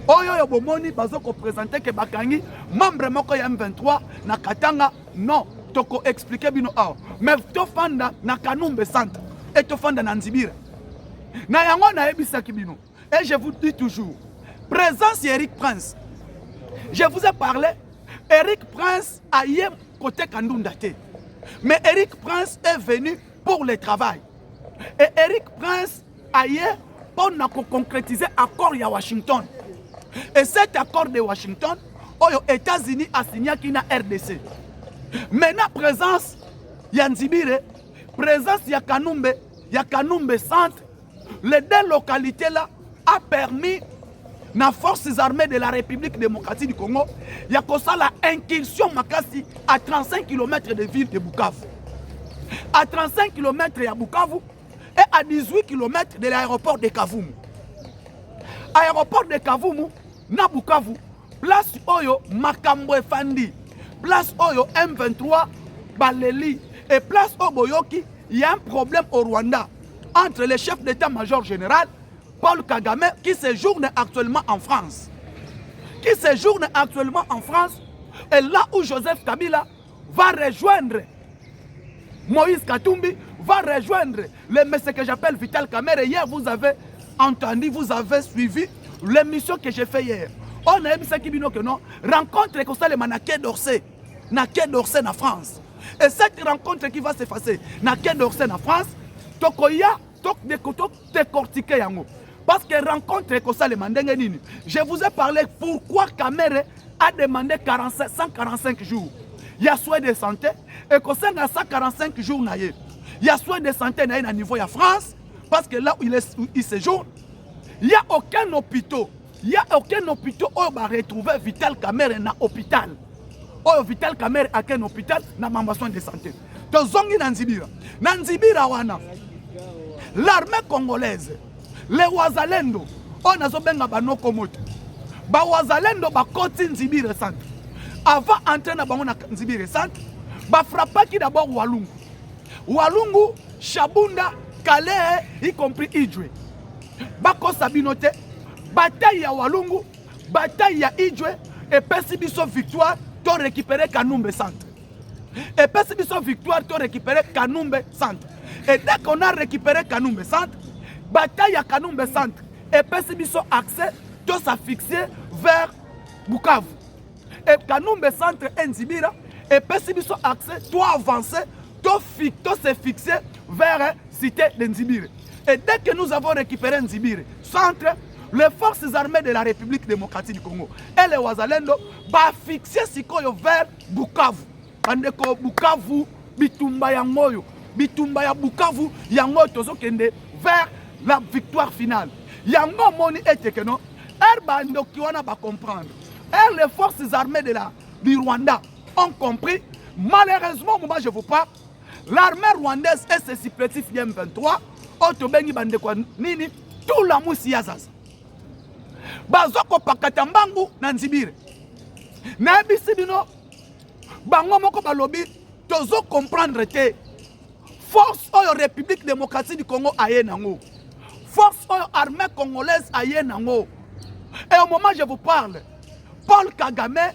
Oyo bomoni bazoko présenter que bakangi membre moko ya M23 na Katanga non toko expliquer bino aw mais to fanda na Kanumbe centre et to fanda na Nzibira na yango na ebisaki bino et je vous dis toujours présence Eric Prince. Je vous ai parlé Eric Prince a yé côté Kandunda te mais Eric Prince est venu pour le travail et Eric Prince a yé pour concrétiser accord ya Washington. Et cet accord de Washington, les États-Unis a signé qui na RDC. Maintenant, présence, Yanzibire, présence ya Kanumbe centre, les deux localités là a permis na forces armées de la République démocratique du Congo, il y a la incursion makasi à 35 km de ville de Bukavu. À 35 km de Bukavu et à 18 km de l'aéroport de Kavumu. Aéroport de Kavumu, na Bukavu, place Oyo Makambo Fandi, place Oyo M23 Baleli et place Oboyoki, il y a un problème au Rwanda entre le chef d'état-major général Paul Kagame qui séjourne actuellement en France. Qui séjourne actuellement en France et là où Joseph Kabila va rejoindre Moïse Katumbi, va rejoindre le monsieur que j'appelle Vital Kamerhe. Hier, vous avez entendu, vous avez suivi l'émission que j'ai fait hier. On a vu ça qui dit que non, rencontre comme ça les Quai d'Orsay, na Quai d'Orsay en France. Et cette rencontre qui va s'effacer na Quai d'Orsay en France, tokoya tok de koto décortiquer yango. Parce que rencontre comme ça les mandenge nini. Je vous ai parlé pourquoi Kamerhe a demandé 145 jours. Il y a soin de santé et qu'on s'en a 145 jours naïe. Il y a soin de santé naïe à niveau de France parce que là où il séjourne, il n'y a aucun hôpital. Il n'y a aucun hôpital où on va retrouver Vital Kamerhe dans l'hôpital. Où Vital Kamerhe a un hôpital dans ma soin de santé. Donc zongi Nanzibira. Nanzibira wana. L'armée congolaise, les Wazalendo, on a zobenga banoko moto. Ba Wazalendo ba koti Nzibira centre. Avant d'entrer dans Nzibira centre, ba frappaki d'abord Walungu. Walungu, Shabunda, Calais, y compris Idjwe. Bako Sabinote, bataille ya Walungu, bataille ya Idjwe, et Pessibiso victoire, tu récupéré Kanumbe centre. Et Pessibiso victoire, tu récupéré Kanumbe centre. Et dès qu'on a récupéré Kanumbe centre, bataille à Kanumbe centre, et Pessibiso accès, tu s'est fixé vers Bukavu. Et Kanumbe centre et Nzibira, et Pessibiso accès, tu as avancé, tu s'est fixé vers cité de Nzibira. Et dès que nous avons récupéré Nzibira centre, les forces armées de la République démocratique du Congo et les Wazalendo va fixer Sikoyo vers Bukavu. Bandeko Bukavu, Bitumba Yangoyo, Bitumba ya Bukavu, Yango Tozo Kende vers la victoire finale. Yango Moni et Tekeno, Bando qui va comprendre. Et les forces armées du Rwanda ont compris. Malheureusement, moi je vous parle, l'armée rwandaise et ses supplétifs M23, Otobengi Bandeko Nini, tout la moussi Yazaz. Bazoko Pakatambangu Nanzibire. Naebisi bino, Bango Moko Balobi, Tozo comprendre que force oyo République démocratique du Congo aye nango. Force oyo armée congolaise aye nango. Et au moment où je vous parle, Paul Kagame,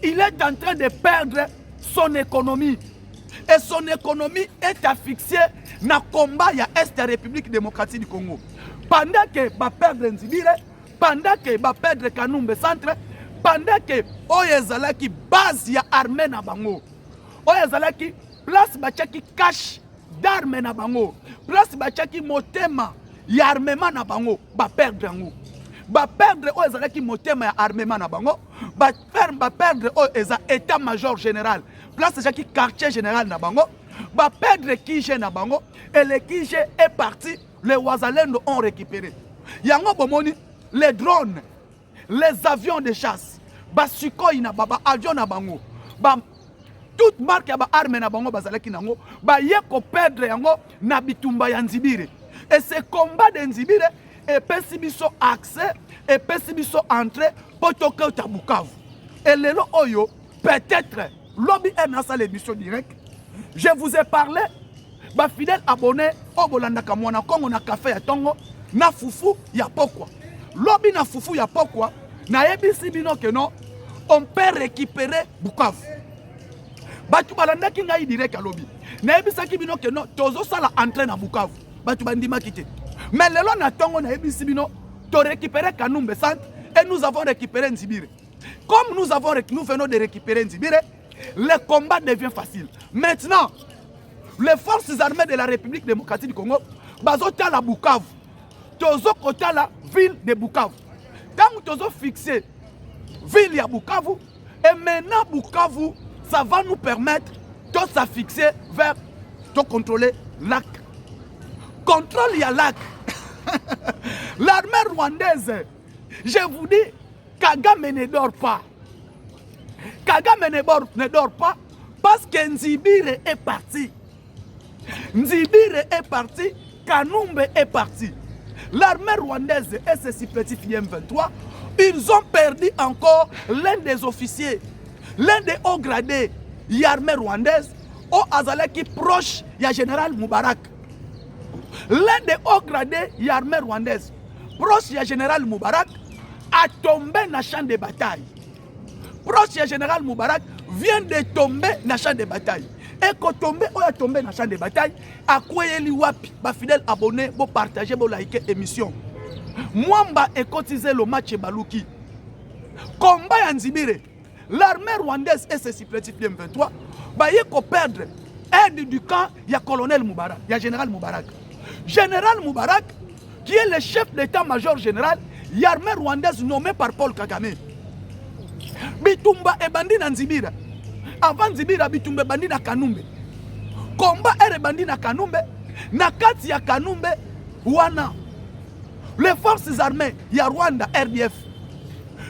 il est en train de perdre son économie. Et son économie est affixée dans le combat de l'Est de la République démocratique du Congo. Pendant que va perdre Nzibire, pendant que va perdre Kanumbe centre, pendant que Oyezalaki base ya armée na bango. Oyezalaki place bachaki cache d'armes na bango. Place bachaki motema ya armement na bango, va perdre yango. Va perdre Oyezalaki motema ya armement na bango, va perdre Oyeza état-major général. Place bachaki quartier général na bango, va perdre Kije na bango et le Kije est parti, les Wazalendo ont récupéré. Yango bomoni les drones, les avions de chasse, ba Sukhoi na baba avion na bango, ba toute marque ya ba arme na bango bazalaki nango, ba yeko perdre yango na bitumba ya Nzibire. Et ce combat de Nzibire et Pessibiso accès et Pessibiso entrée pour toquer au Bukavu. Et le oyo peut-être lobby est dans sa émission directe. Je vous ai parlé, ba fidèle abonné au Bolanda Kamwana Kongo na café ya Tongo na fufu ya pokwa. Lobby na fufu ya pokwa na ebisi bino que non on peut récupérer Bukavu. Batu balanda ki ngai direct à lobby. Na ebisa ki bino que non tozo sala entrer na Bukavu. Batu bandima kité. Mais lelo na Tongo na ebisi bino to récupérer Kanumbe centre et nous avons récupéré Nzibire. Comme nous venons de récupérer Nzibire, le combat devient facile. Maintenant, les forces armées de la République démocratique du Congo, bazota la Bukavu, tozo kota la ville de Bukavu. Quand tozo fixé ville à Bukavu, et maintenant Bukavu, ça va nous permettre de se fixer vers de contrôler lac. Contrôle ya lac. L'armée rwandaise, je vous dis, Kagame ne dort pas. Kagame ne dort pas parce que Nzibire est parti. Nzibire est parti, Kanumbe est parti. L'armée rwandaise et ses supplétifs M23, ils ont perdu encore l'un des officiers, l'un des hauts gradés de l'armée rwandaise, au Azaleki proche du général Moubarak. L'un des hauts gradés de l'armée rwandaise, proche du général Moubarak, a tombé dans le champ de bataille. Proche du général Moubarak vient de tomber dans le champ de bataille. Et quand tombé, on a tombé dans le champ de bataille, à quoi il y a des fidèles abonnés pour partager, pour liker l'émission. Moi, je cotisé le match Balouki. Combat en Nzibire, l'armée rwandaise et ses supplétifs M23, il faut perdre aide du camp, il y a colonel Moubarak, il y a général Moubarak. Général Moubarak, qui est le chef d'état-major général, l'armée rwandaise nommée par Paul Kagame. Bitumba et bandi na Nzibira. Avant Nzibira, Bitumba et bandi na Kanumbe. Combat et bandi na Kanumbe. Nakati ya Kanumbe, wana. Les forces armées, ya Rwanda, RDF.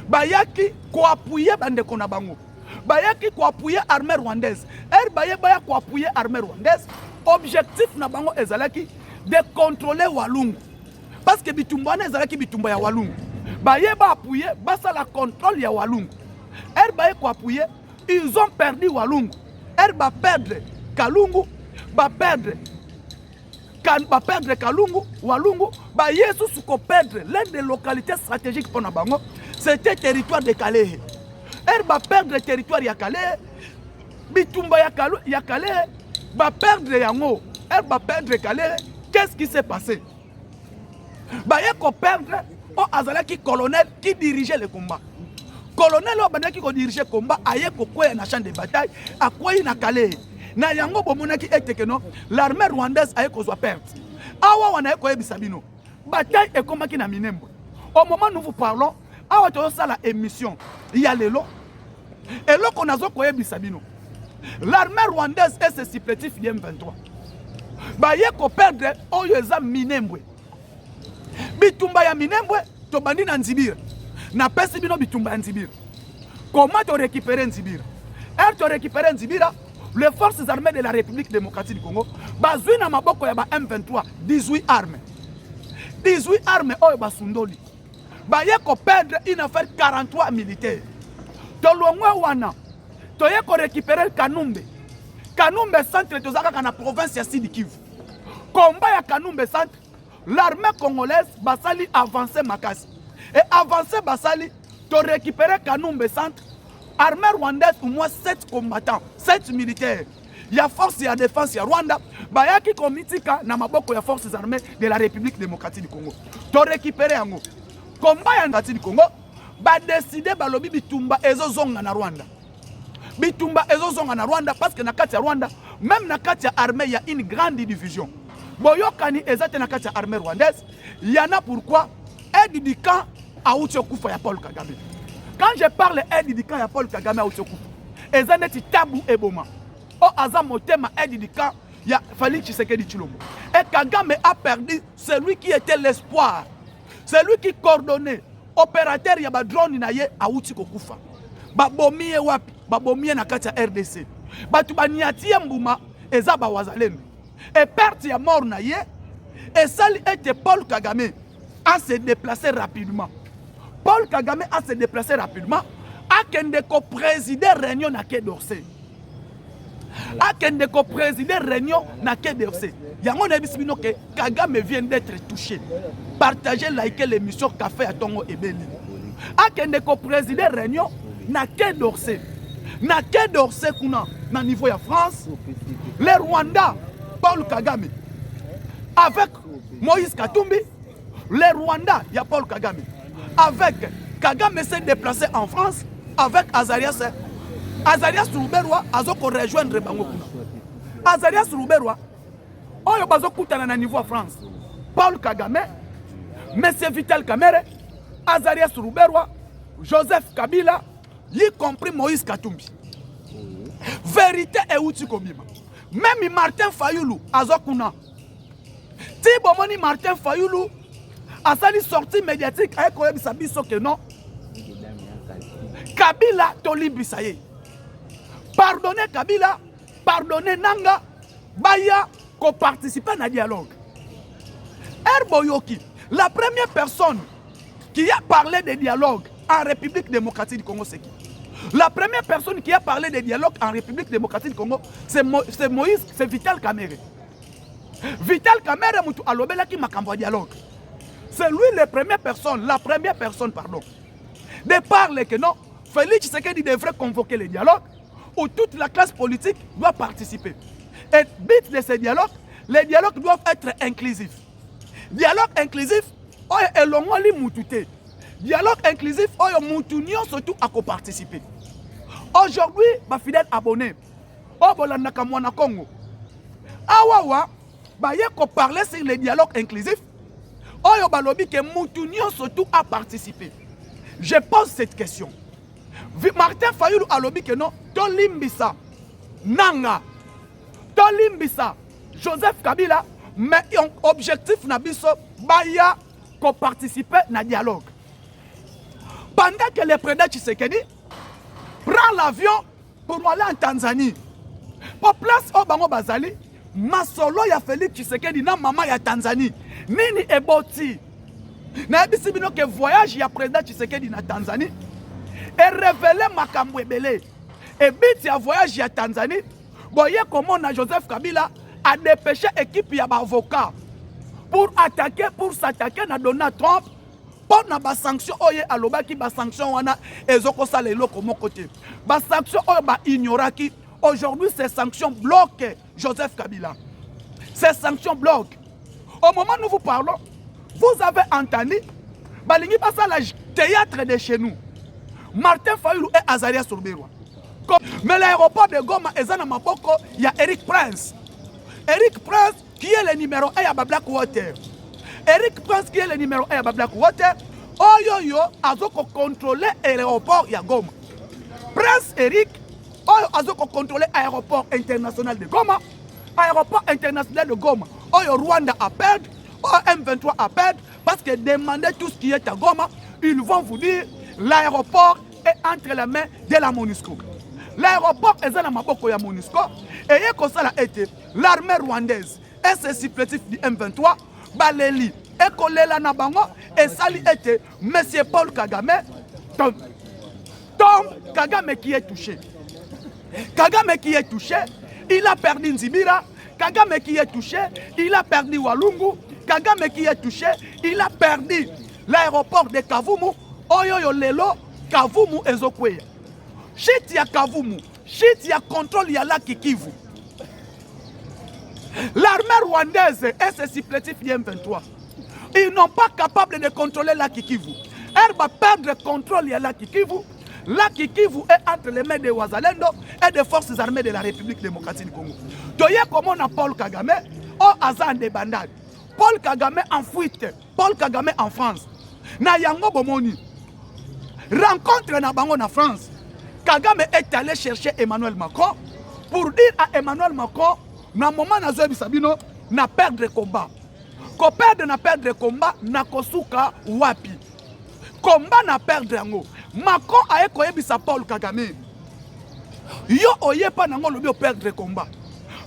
Bayaki ko appuyer bande kona bango. Bayaki ko appuyer armée rwandaise. Baya ko appuyer armée rwandaise. Objectif na bango ezalaki de contrôler Walungu. Parce que Bitumba na ezalaki Bitumba ya Walungu. Baye ba appuyer, basa la contrôle ya Walungu. Baye ko appuyer, ils ont perdu Walungu. Ba perdre Kalungu, ba perdre Kalungu, Walungu, ba yesu suko perdre l'un des localités stratégiques pour Nabango, c'était le territoire de Calais. Ba perdre le territoire ya Calais, Bitumba ya Calais, ba perdre Yango, ba perdre Calais. Qu'est-ce qui s'est passé? Ba yeko perdre au Azalaki colonel qui dirigeait le combat. Colonel Obadaki qui dirigeait le combat, aye kokwea na champ de bataille, akwei na Calais. Na yango bomonaki etekeno, l'armée rwandaise aye kozwa perte. Awa wana aye koye bisabino. Bataille ekomaki na Minembwe. Au moment où nous vous parlons, awa toyo sala émission, il y a lelo. Et là qu'on a zo koye bisabino. L'armée rwandaise et ses supplétifs M23. Ba ye ko perdre oyo eza Minembwe. Bitumba ya Minembwe to bandi na Nzibira. Na pesi bino Bitumba ya Nzibira. Comment to récupérer Nzibira? To récupérer Nzibira, les forces armées de la République démocratique du Congo, bazui na maboko ya ba M23, 18 armes. 18 armes oyo basundoli. Ba ye ko perdre une affaire 43 militaires. To longwe wana. To ye ko récupérer Kanumbe. Kanumbe centre tozaka na province ya Sud Kivu. Combat ya Kanumbe centre, l'armée congolaise basali avancer makasi. Et avancer basali, to récupérer Kanumbe centre, armée rwandaise au moins 7 combattants, 7 militaires. Il y a force et défense ya Rwanda, bayaki komitika na maboko ya forces armées de la République démocratique du Congo. To récupérer yango. Combat ya démocratique du Congo, ba décider balobi Bitumba ezozonga na Rwanda. Bitumba ezozonga na Rwanda parce que na kati ya Rwanda, même na kati ya armée, il y a une grande division. Boyokani ezate na kati ya armée rwandaise, il y en a pourquoi aide du camp à Outiokufa ya Paul Kagame. Quand je parle aide du camp ya Paul Kagame à Outiokufa, ezaneti tabu eboma. O azamotema aide du camp ya Félix Tshisekedi Tshilombo. Et Kagame a perdu celui qui était l'espoir, celui qui coordonnait opérateur ya ba drone na ye à Outiokufa. Babomie wapi? Babomie na kati ya RDC. Batu baniatie mbuma eza ba wazalendo. Et perte ya mort na ye, et sali était Paul Kagame a se déplacé rapidement. Paul Kagame a se déplacé rapidement, a kende ko présider réunion na Quai d'Orsay. A kende ko présider réunion na Quai d'Orsay. Yango na bisibino que Kagame vient d'être touché. Partagez, likez l'émission Café à Tongo et Beli. A kende ko présider réunion na Quai d'Orsay. Na Quai d'Orsay kuna na niveau ya France, les Rwandais Paul Kagame avec Moïse Katumbi, les Rwandais, il y a Paul Kagame. Avec Kagame s'est déplacé en France avec Azarias. Azarias Rouberwa a rejoindre Bangokuna. Azarias Rouberwa, on a besoin de niveau France. Paul Kagame, M. Vital Kamerhe, Azarias Rouberwa, Joseph Kabila, y compris Moïse Katumbi. Vérité est outil comme Même Martin Fayoulou, Azokuna. Si bomoni Martin Fayoulou, a sali sortie médiatique avec Koyebi Sabiso que non. Kabila Tolibisaye. Pardonnez Kabila, pardonnez Nanga, Baya, qu'on participe à un dialogue. Herboyoki, la première personne qui a parlé de dialogue en République démocratique du Congo, c'est qui? La première personne qui a parlé de dialogue en République démocratique du Congo, c'est Moïse, c'est Vital Kamerhe. Vital Kamerhe mutu alobela ki makambo dialogue. C'est lui la première personne, pardon, de parler que non, Félix Tshisekedi devrait convoquer le dialogue où toute la classe politique doit participer. Et but de ce dialogue, les dialogues doivent être inclusifs. Dialogue inclusif, oyo elongoli mutute. Dialogue inclusif, oyo mutunio surtout à participer. Aujourd'hui, ma fidèle abonné, Obolandaka Mwana Congo, Awawa, Baye ko parler sur le dialogue inclusif, oyo balobi que mutunio surtout à participer. Je pose cette question. Martin Fayoulou a lobby que non, Tolimbisa, Nanga, Tolimbisa, Joseph Kabila, mais objectif nabiso, Baya, qu'on participe na dialogue. Pendant que le président Tshisekedi prend l'avion pour aller en Tanzanie, pour place au Bango Bazali, Masolo ya Félix Tshisekedi na maman ya Tanzanie, nini eboti. Na ebisibino que voyage ya président Tshisekedi na Tanzanie, et révéler makambo ebele. Et bit ya voyage ya Tanzanie, voyez comment na Joseph Kabila a dépêché équipe ya avocat pour attaquer, pour s'attaquer na Donald Trump, pour na ba sanction oye alobaki ba sanction wana ezoko salelo komo côté. Ba sanction oye ba ignoraki. Aujourd'hui ces sanctions bloquent Joseph Kabila. Ces sanctions bloquent. Au moment où nous vous parlons, vous avez entendu balingi passa la théâtre de chez nous. Martin Fayoulou et Azaria Sourbérou. Mais l'aéroport de Goma est dans Maboko, il y a Eric Prince. Eric Prince qui est le numéro 1 à Blackwater. Eric Prince qui est le numéro 1 à Blackwater. Oyoyo a contrôlé l'aéroport de Goma. Prince Eric a contrôlé l'aéroport international de Goma. Aéroport international de Goma. Oyo Rwanda a perdu. M23 a perdu. Parce que demandez tout ce qui est à Goma. Ils vont vous dire l'aéroport est entre les mains de la MONUSCO. L'aéroport est dans la maboko ya MONUSCO. Et il y a l'armée rwandaise et ses supplétifs du M23, Baleli, et Kolela Nabango, et Sali était M. Paul Kagame, Tom Kagame qui est touché. Kagame qui est touché, il a perdu Nzibira. Kagame qui est touché, il a perdu Walungu. Kagame qui est touché, il a perdu l'aéroport de Kavumu. Oyoyo lelo Kavumu ezokweya. Shit ya Kavumu, shit ya contrôle ya la Kikivu. L'armée rwandaise et ses supplétifs M23, ils n'ont pas capable de contrôler la Kikivu. Elle va perdre le contrôle ya la Kikivu. La Kikivu est entre les mains des Wazalendo et des forces armées de la République démocratique du Congo. Toye comment on a Paul Kagame au Azan de bandades. Paul Kagame en fuite, Paul Kagame en France. Na yango bomoni. Rencontre na bango na France. Kagame est allé chercher Emmanuel Macron pour dire à Emmanuel Macron, na moment na zoebi sabino, na perdre combat. Ko perdre na perdre combat, na kosuka wapi. Combat na perdre yango. Macron a ekoyebisa Paul Kagame. Yo oye pa nango lobi o perdre combat.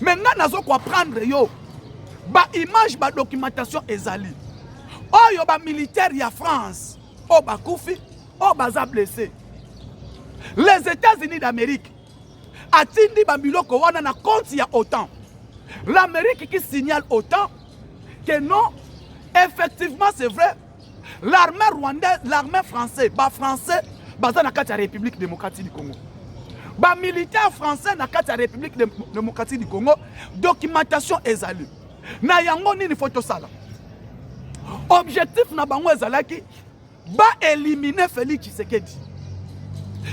Maintenant nazo ko prendre yo. Ba image ba documentation ezali. Oyo ba militaire ya France, o ba koufi, o baza blessé. Les États-Unis d'Amérique atindi ba biloko wana na compte ya OTAN. L'Amérique qui signale OTAN que non, effectivement c'est vrai, l'armée rwandaise, l'armée française, ba français baza na kati ya République démocratique du Congo. Ba militaire français na kati ya République démocratique du Congo, documentation ezali. Na yango nini photo sala. Objectif na bango ezalaki ba éliminer Félix Tshisekedi.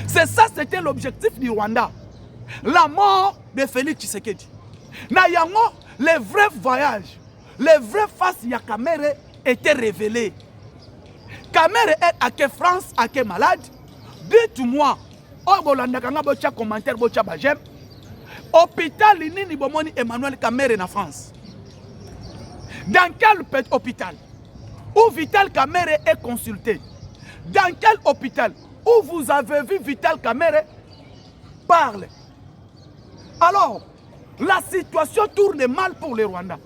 C'est ça, c'était l'objectif du Rwanda. La mort de Félix Tshisekedi. Na yango, les vrais voyages, les vraies faces ya Kamere étaient révélées. Kamere est à que France, à que malade. Dites-moi, oh bolandaka nga bocha commentaire bocha bajem. Hôpital nini bomoni Emmanuel Kamere na France? Dans quel hôpital où Vital Kamere est consulté? Dans quel hôpital où vous avez vu Vital Kamere parle? Alors, la situation tourne mal pour le Rwanda.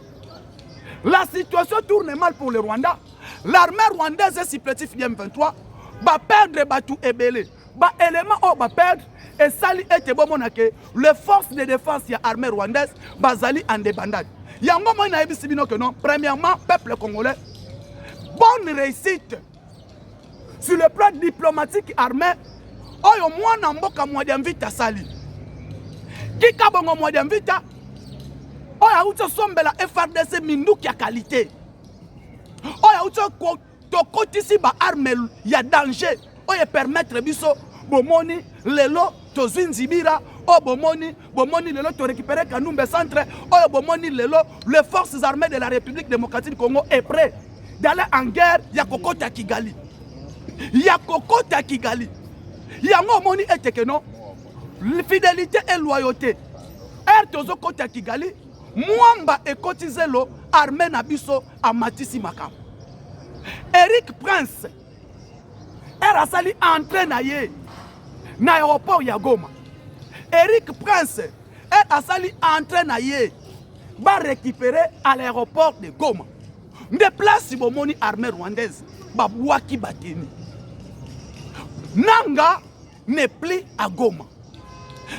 La situation tourne mal pour le Rwanda. L'armée rwandaise est supplétif M23 va perdre Batou et Belé. Ba élément va perdre et sali et bomonake les forces de défense de l'armée rwandaise bazali en débandade. Yango moi na ebisibino que non. Premièrement, peuple congolais, bonne réussite sur le plan diplomatique armé. Oyo mwana mboka mwadiamvita sali. Kika bongo mwadiamvita oya uto sombela FRDC minduki ya qualité. Oya uto tokotisi ba arme ya danger. Oya permettre biso bomoni lelo tozinzibira. Oh bomoni lelo to récupérer Kanumbe centre. Oh bomoni lelo les forces armées de la République démocratique du Congo est prêt d'aller en guerre ya kokota Kigali. Ya kokota Kigali. Yango moni eteke non. Fidélité et loyauté. Tozo kota Kigali. Mwamba et Kotizelo armée na biso a Matisi Makam. Eric Prince era sali entré na ye na aéroport ya Goma. Eric Prince est sali entré na ye ba récupérer à l'aéroport de Goma. De place bomoni armée rwandaise ba bwaki bateni. Nanga n'est plus à Goma.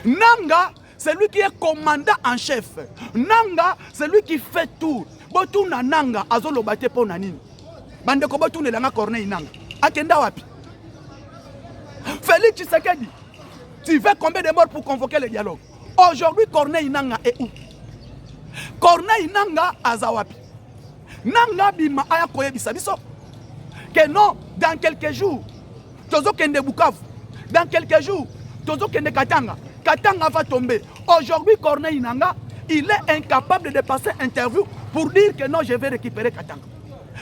Nanga, c'est lui qui est commandant en chef. Nanga, c'est lui qui fait tout. Botuna Nanga, azolo bate po nanini. Bande ko botune langa Corneille Nanga. Akenda wapi? Félix Tshisekedi, tu veux combien de morts pour convoquer le dialogue? Aujourd'hui, Corneille Nanga est où? Corneille Nanga azawapi. Nanga bima aya koye bisabiso. Que non, dans quelques jours, Tozo Kende Bukavu. Dans quelques jours, Tozo Kende Katanga. Katanga va tomber. Aujourd'hui, Corneille Nanga, il est incapable de passer interview pour dire que non, je vais récupérer Katanga.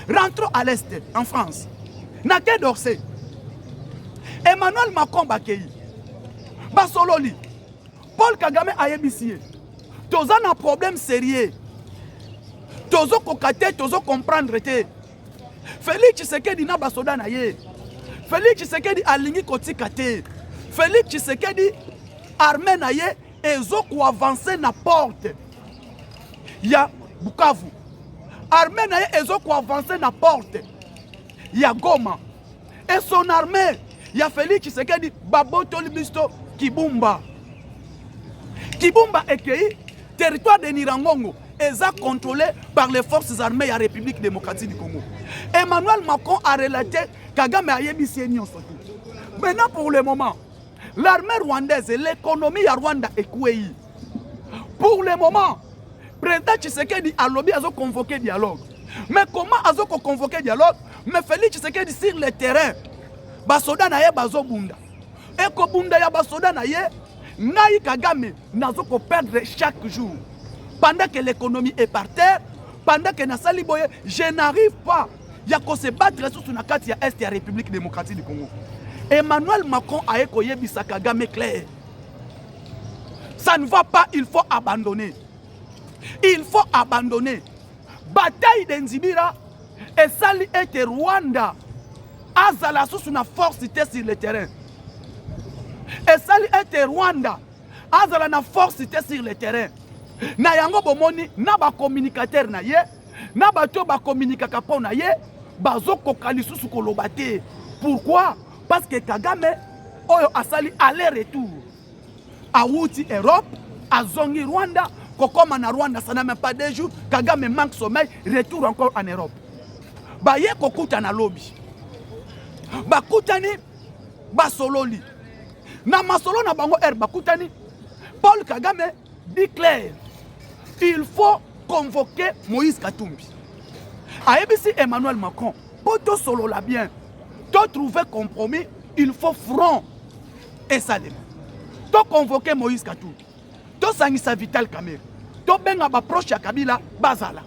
Rentrons à l'Est, en France. Naké Dorsey. Emmanuel Macron Bakei. Basololi. Paul Kagame Ayebisiye. Tozo un problème sérieux. Tozo kokate, Tozo comprendre te. Félix Tshisekedi na basoda na ye. Félix Tshisekedi alingi kotika te. Félix Tshisekedi armée na ye ezoko avancer na porte ya Bukavu. Armée na ye ezoko avancer na porte ya Goma. Et son armée ya Félix Tshisekedi babotoli bisto Kibumba. Kibumba ekei territoire de Nirangongo est contrôlé par les forces armées de la République démocratique du Congo. Emmanuel Macron a relaté Kagame Ayebisi Nyonso. Maintenant pour le moment, l'armée rwandaise et l'économie à Rwanda est couée. Pour le moment, le président Tshisekedi a lobby à convoquer dialogue. Mais comment a convoqué dialogue? Mais Félix Tshisekedi sur le terrain, basoda na ye bazo bunda. Et ko bunda ya basoda na ye, Naï Kagame n'a pas perdre chaque jour. Pendant que l'économie est par terre, pendant que Nassali Boye, je n'arrive pas. Il y a qu'à se battre sur la carte de l'Est de la République démocratique du Congo. Emmanuel Macron a écoyé Bisa Kagame clair. Ça ne va pas, il faut abandonner. Il faut abandonner. Bataille d'Enzibira et Sali et Rwanda. Azala sous une force sur le terrain. Et Sali et Rwanda. Azala na force sur le terrain. Na yango bomoni na ba communicateur na ye na ba to ba communiquer po na ye bazoko kalisusu kolobate. Pourquoi? Parce que Kagame oyo asali aller-retour a Wuti Europe, a Zongi Rwanda, kokoma na Rwanda ça n'a même pas 2 jours, Kagame manque sommeil, retour encore en Europe. Ba ye kokuta na lobby. Ba kutani ba sololi. Na masolo na bango ba kutani. Paul Kagame dit clair. Il faut convoquer Moïse Katumbi. Aébisi Emmanuel Macron, pour tout solo la bien, pour trouver compromis, il faut front et salim. To convoquer Moïse Katumbi. To sangisa Vital Kamere. To benga ba proche ya Kabila bazala.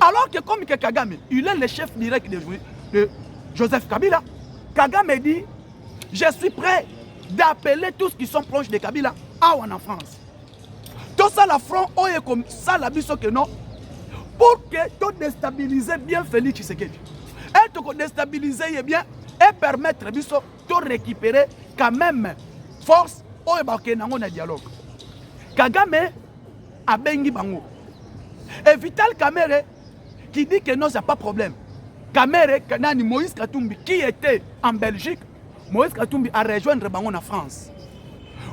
Alors que comme Kagame, il est le chef direct de Joseph Kabila, Kagame dit, je suis prêt d'appeler tous qui sont proches de Kabila en France. Tout ça la front oye comme ça la biso que non pour que tu déstabiliser bien Félix Tshisekedi. Et tu déstabiliser bien et permettre biso de récupérer quand même force oye ba ke nango na dialogue. Kagame a bengi bango. Et Vital Kamerhe qui dit que non, c'est pas problème. Kamerhe, Moïse Katumbi, qui était en Belgique, Moïse Katumbi a rejoindre bango en France.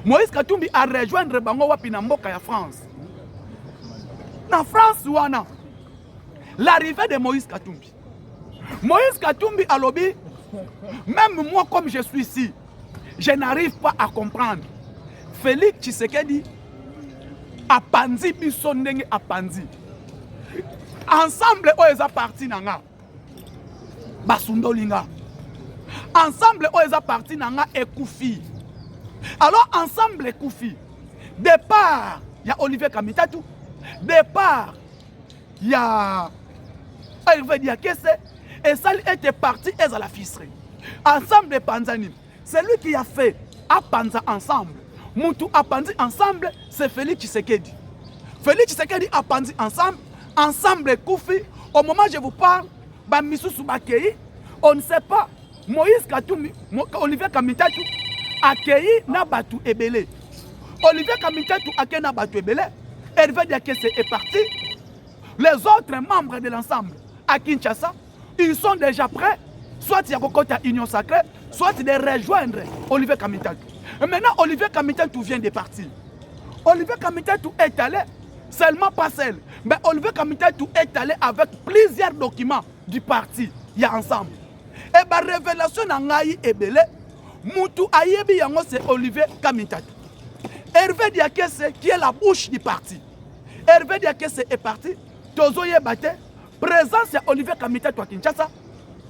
Moïse Katumbi a rejoindre bango wapi na mboka ya France. Na France wana, l'arrivée de Moïse Katumbi. Moïse Katumbi a lobby, même moi comme je suis ici, je n'arrive pas à comprendre. Félix Tshisekedi a panzi biso ndenge a panzi. Ensemble, ils sont partis nanga. Basundolinga. Ensemble, ils sont partis nanga Ekoufi. Alors, ensemble, Ekoufi. Départ, il y a Olivier Kamitatu. Départ, il y a Hervé Diakese. Et ça était parti, ils ont la fisserie. Ensemble, Panzani. C'est lui qui a fait Apanza ensemble. Moutou Apanzi ensemble, c'est Félix Tshisekedi. Félix Tshisekedi Apanzi ensemble. Ensemble Koufi, au moment où je vous parle, on ne sait pas, Moïse Katumbi, Olivier Kamitatu, accueilli na batu ebele. Olivier Kamitatu accueilli na batu ebele. Hervé Diakese est parti. Les autres membres de l'ensemble à Kinshasa, ils sont déjà prêts, soit il y a Kokota Union Sacrée, soit de rejoindre Olivier Kamitatu. Et maintenant, Olivier Kamitatu vient de partir. Olivier Kamitatu est allé. Seulement pas seul. Mais Olivier Kamitatu est allé avec plusieurs documents du parti. Il y a ensemble. Et la révélation d'Angaï Ebele, Moutou Ayebi Yango, c'est Olivier Kamitatu. Hervé Diakese, qui est la bouche du parti. Hervé Diakese est parti. Tozo Yebate, présence à Olivier Kamitatu à Kinshasa.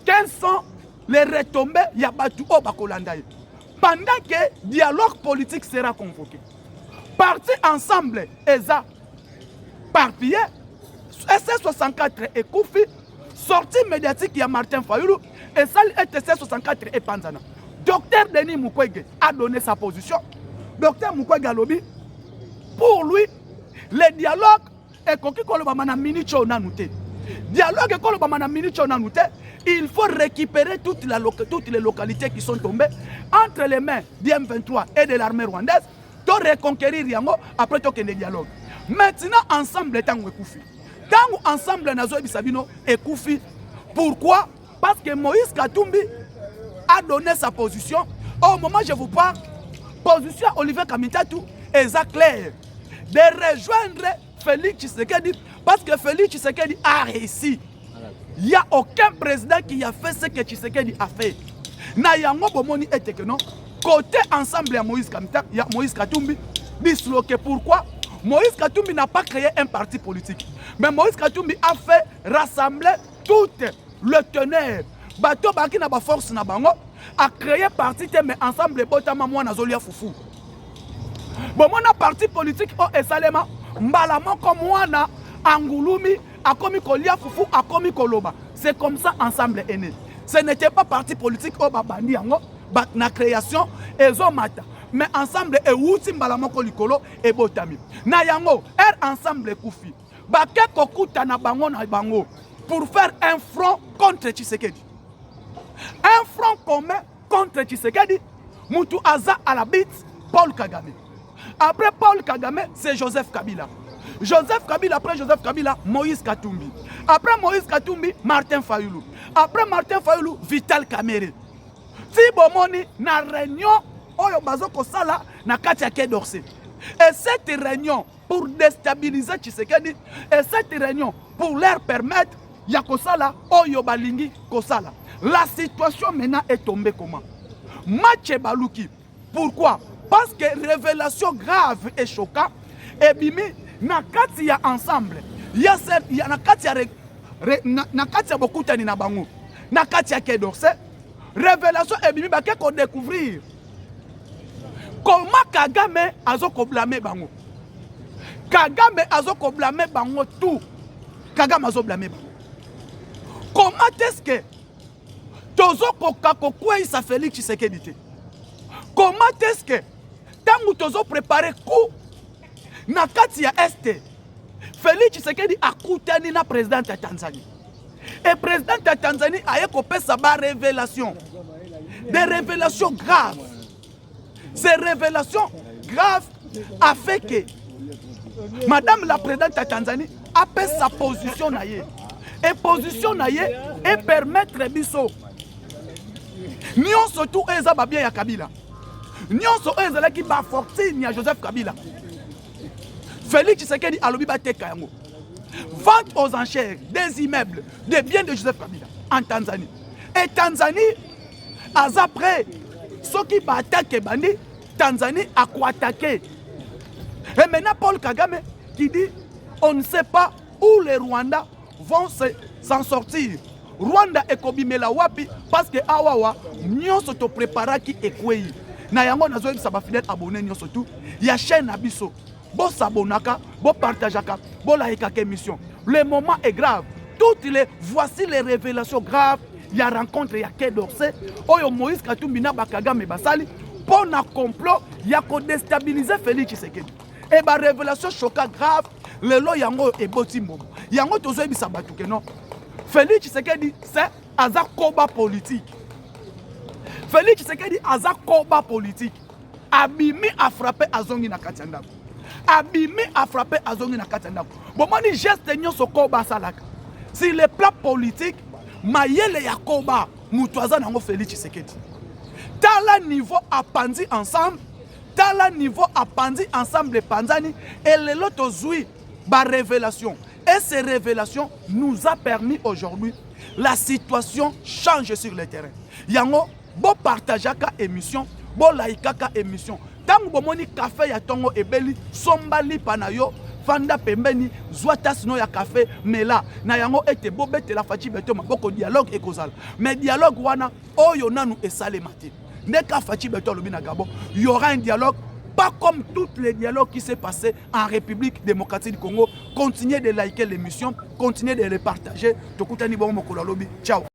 Quelles sont les retombées Yabatu Obakolandaï? Pendant que le dialogue politique sera convoqué. Parti ensemble, ESA. Parpillé, SC64 et Koufi, sortie médiatique, il y a Martin Fayoulou, et ça, SC64 et Panzana. Docteur Denis Mukwege a donné sa position. Docteur Mukwege a lobby. Pour lui, le dialogue est coquille kolobamana minicho nanouté. Dialogue est kolobamana minicho nanouté. Il faut récupérer toutes les localités qui sont tombées entre les mains d'M23 et de l'armée rwandaise pour reconquérir Yango après tout le dialogue. Maintenant, ensemble, le temps est Koufi. Tant ensemble, Nazo Bisabino est Koufi. Pourquoi? Parce que Moïse Katumbi a donné sa position. Au moment où je vous parle, position Olivier Kamitatu est claire de rejoindre Félix Tshisekedi parce que Félix Tshisekedi a réussi. Il n'y a aucun président qui a fait ce que Tshisekedi a fait. Nayango Bomoni était que non. Côté ensemble, il y a Moïse Katumbi disloqué. Pourquoi? Moïse Katumbi n'a pas créé un parti politique. Mais Moïse Katumbi a fait rassembler toutes les teneurs. Bato Baki n'a pas force na bango a créé parti mais ensemble botama moi na zolia fufu. Bon mon parti politique o esalema mbalamo comme moi na angulumi a komi kolia fufu a komi koloba. C'est comme ça ensemble est né. Ce n'était pas parti politique o babandi yango na création ezomata. Mais ensemble et outi mbalamoko likolo et botami. Na yango ensemble Koufi. Bake kokuta na bango na bango pour faire un front contre Tshisekedi. Un front commun contre Tshisekedi. Moutou Aza à la bite Paul Kagame. Après Paul Kagame, c'est Joseph Kabila. Joseph Kabila, après Joseph Kabila, Moïse Katumbi. Après Moïse Katumbi, Martin Fayoulou. Après Martin Fayoulou, Vital Kamerhe. Si bomoni na réunion oyo bazoko sala na kati ya Quai d'Orsay. Et cette réunion pour déstabiliser Tshisekedi et cette réunion pour leur permettre ya kosala oyo balingi kosala. La situation maintenant est tombée comment? Match baluki. Pourquoi? Parce que révélation grave et choquante et bimi na kati ya ensemble. Il y a na kati ya bokutani na bango. Na kati ya Quai d'Orsay. Révélation et bimi ba ko découvrir. Comment Kagame azoko blâmer bango? Kagame azoko blâmer bango tout. Kagame azoko blâmer bango. Comment est-ce que Tozoko kako kwei sa Félix Tshisekedi? Comment est-ce que tangu tozo préparer coup na kati ya este Félix Tshisekedi akutani na président ya Tanzanie et président ya Tanzanie aye kopesa ba révélation, des révélations graves. Ces révélations graves a fait que madame la présidente de Tanzanie a fait sa position naïe. Et position naïe et permettre biso. Nyon surtout eza babia ya Kabila. Nyon so eza ki ba fortune ya Joseph Kabila. Félix Tshisekedi alobi ba teka yango. Vente aux enchères des immeubles, des biens de Joseph Kabila en Tanzanie. Et Tanzanie aza prêt. Ceux qui attaquent Bandi, Tanzanie a quoi attaquer. Et maintenant Paul Kagame qui dit on ne sait pas où les Rwandais vont s'en sortir. Rwanda et Kobimela wapi parce que awawa nyonso to prépara ki ekwei. Na yango nazo sa ba fidèle abonné nyonso tout. Ya chaîne abiso. Bo s'abonaka, bo partageaka, bo laika émission. Le moment est grave. Voici les révélations graves. Il y a rencontre, il y a Quai d'Orsay. Oyo Moïse Katumbi na Bakagame basali. Pour un complot, il y a qu'à déstabiliser Félix Tshisekedi. Et bah révélation choquante grave. Le lo yango et botimbo. Yango tozo ebisa batuke non. Félix Tshisekedi c'est azar combat politique. Félix Tshisekedi azar combat politique. Abimi a frappé Azongi na Katianda. Abimi a frappé Azongi na Katianda. Bon mani geste nyonso combat salaka. Si le plan politique Mayele Yakoba, Moutouaza nango Félix Tshisekedi. Tala niveau appandi ensemble, tala niveau appandi ensemble les Panzani et les lotos zoui, ba révélation. Et ces révélations nous a permis aujourd'hui, la situation change sur le terrain. Yango, bo partageaka émission, bo laikaka émission. Tango bomoni café ya tongo ebeli, sombali panayo. Fanda pembeni zwata sino ya café mela na yango ete bobete la fachi beto maboko dialogue ekozala mais dialogue wana oyo nanu esale mati neka fachi beto lobi na Gabon il y aura un dialogue pas comme tous les dialogues qui s'est passé en République démocratique du Congo. Continuez de liker l'émission, continuez de les partager. Tokutani bon mokolo lobi. Ciao.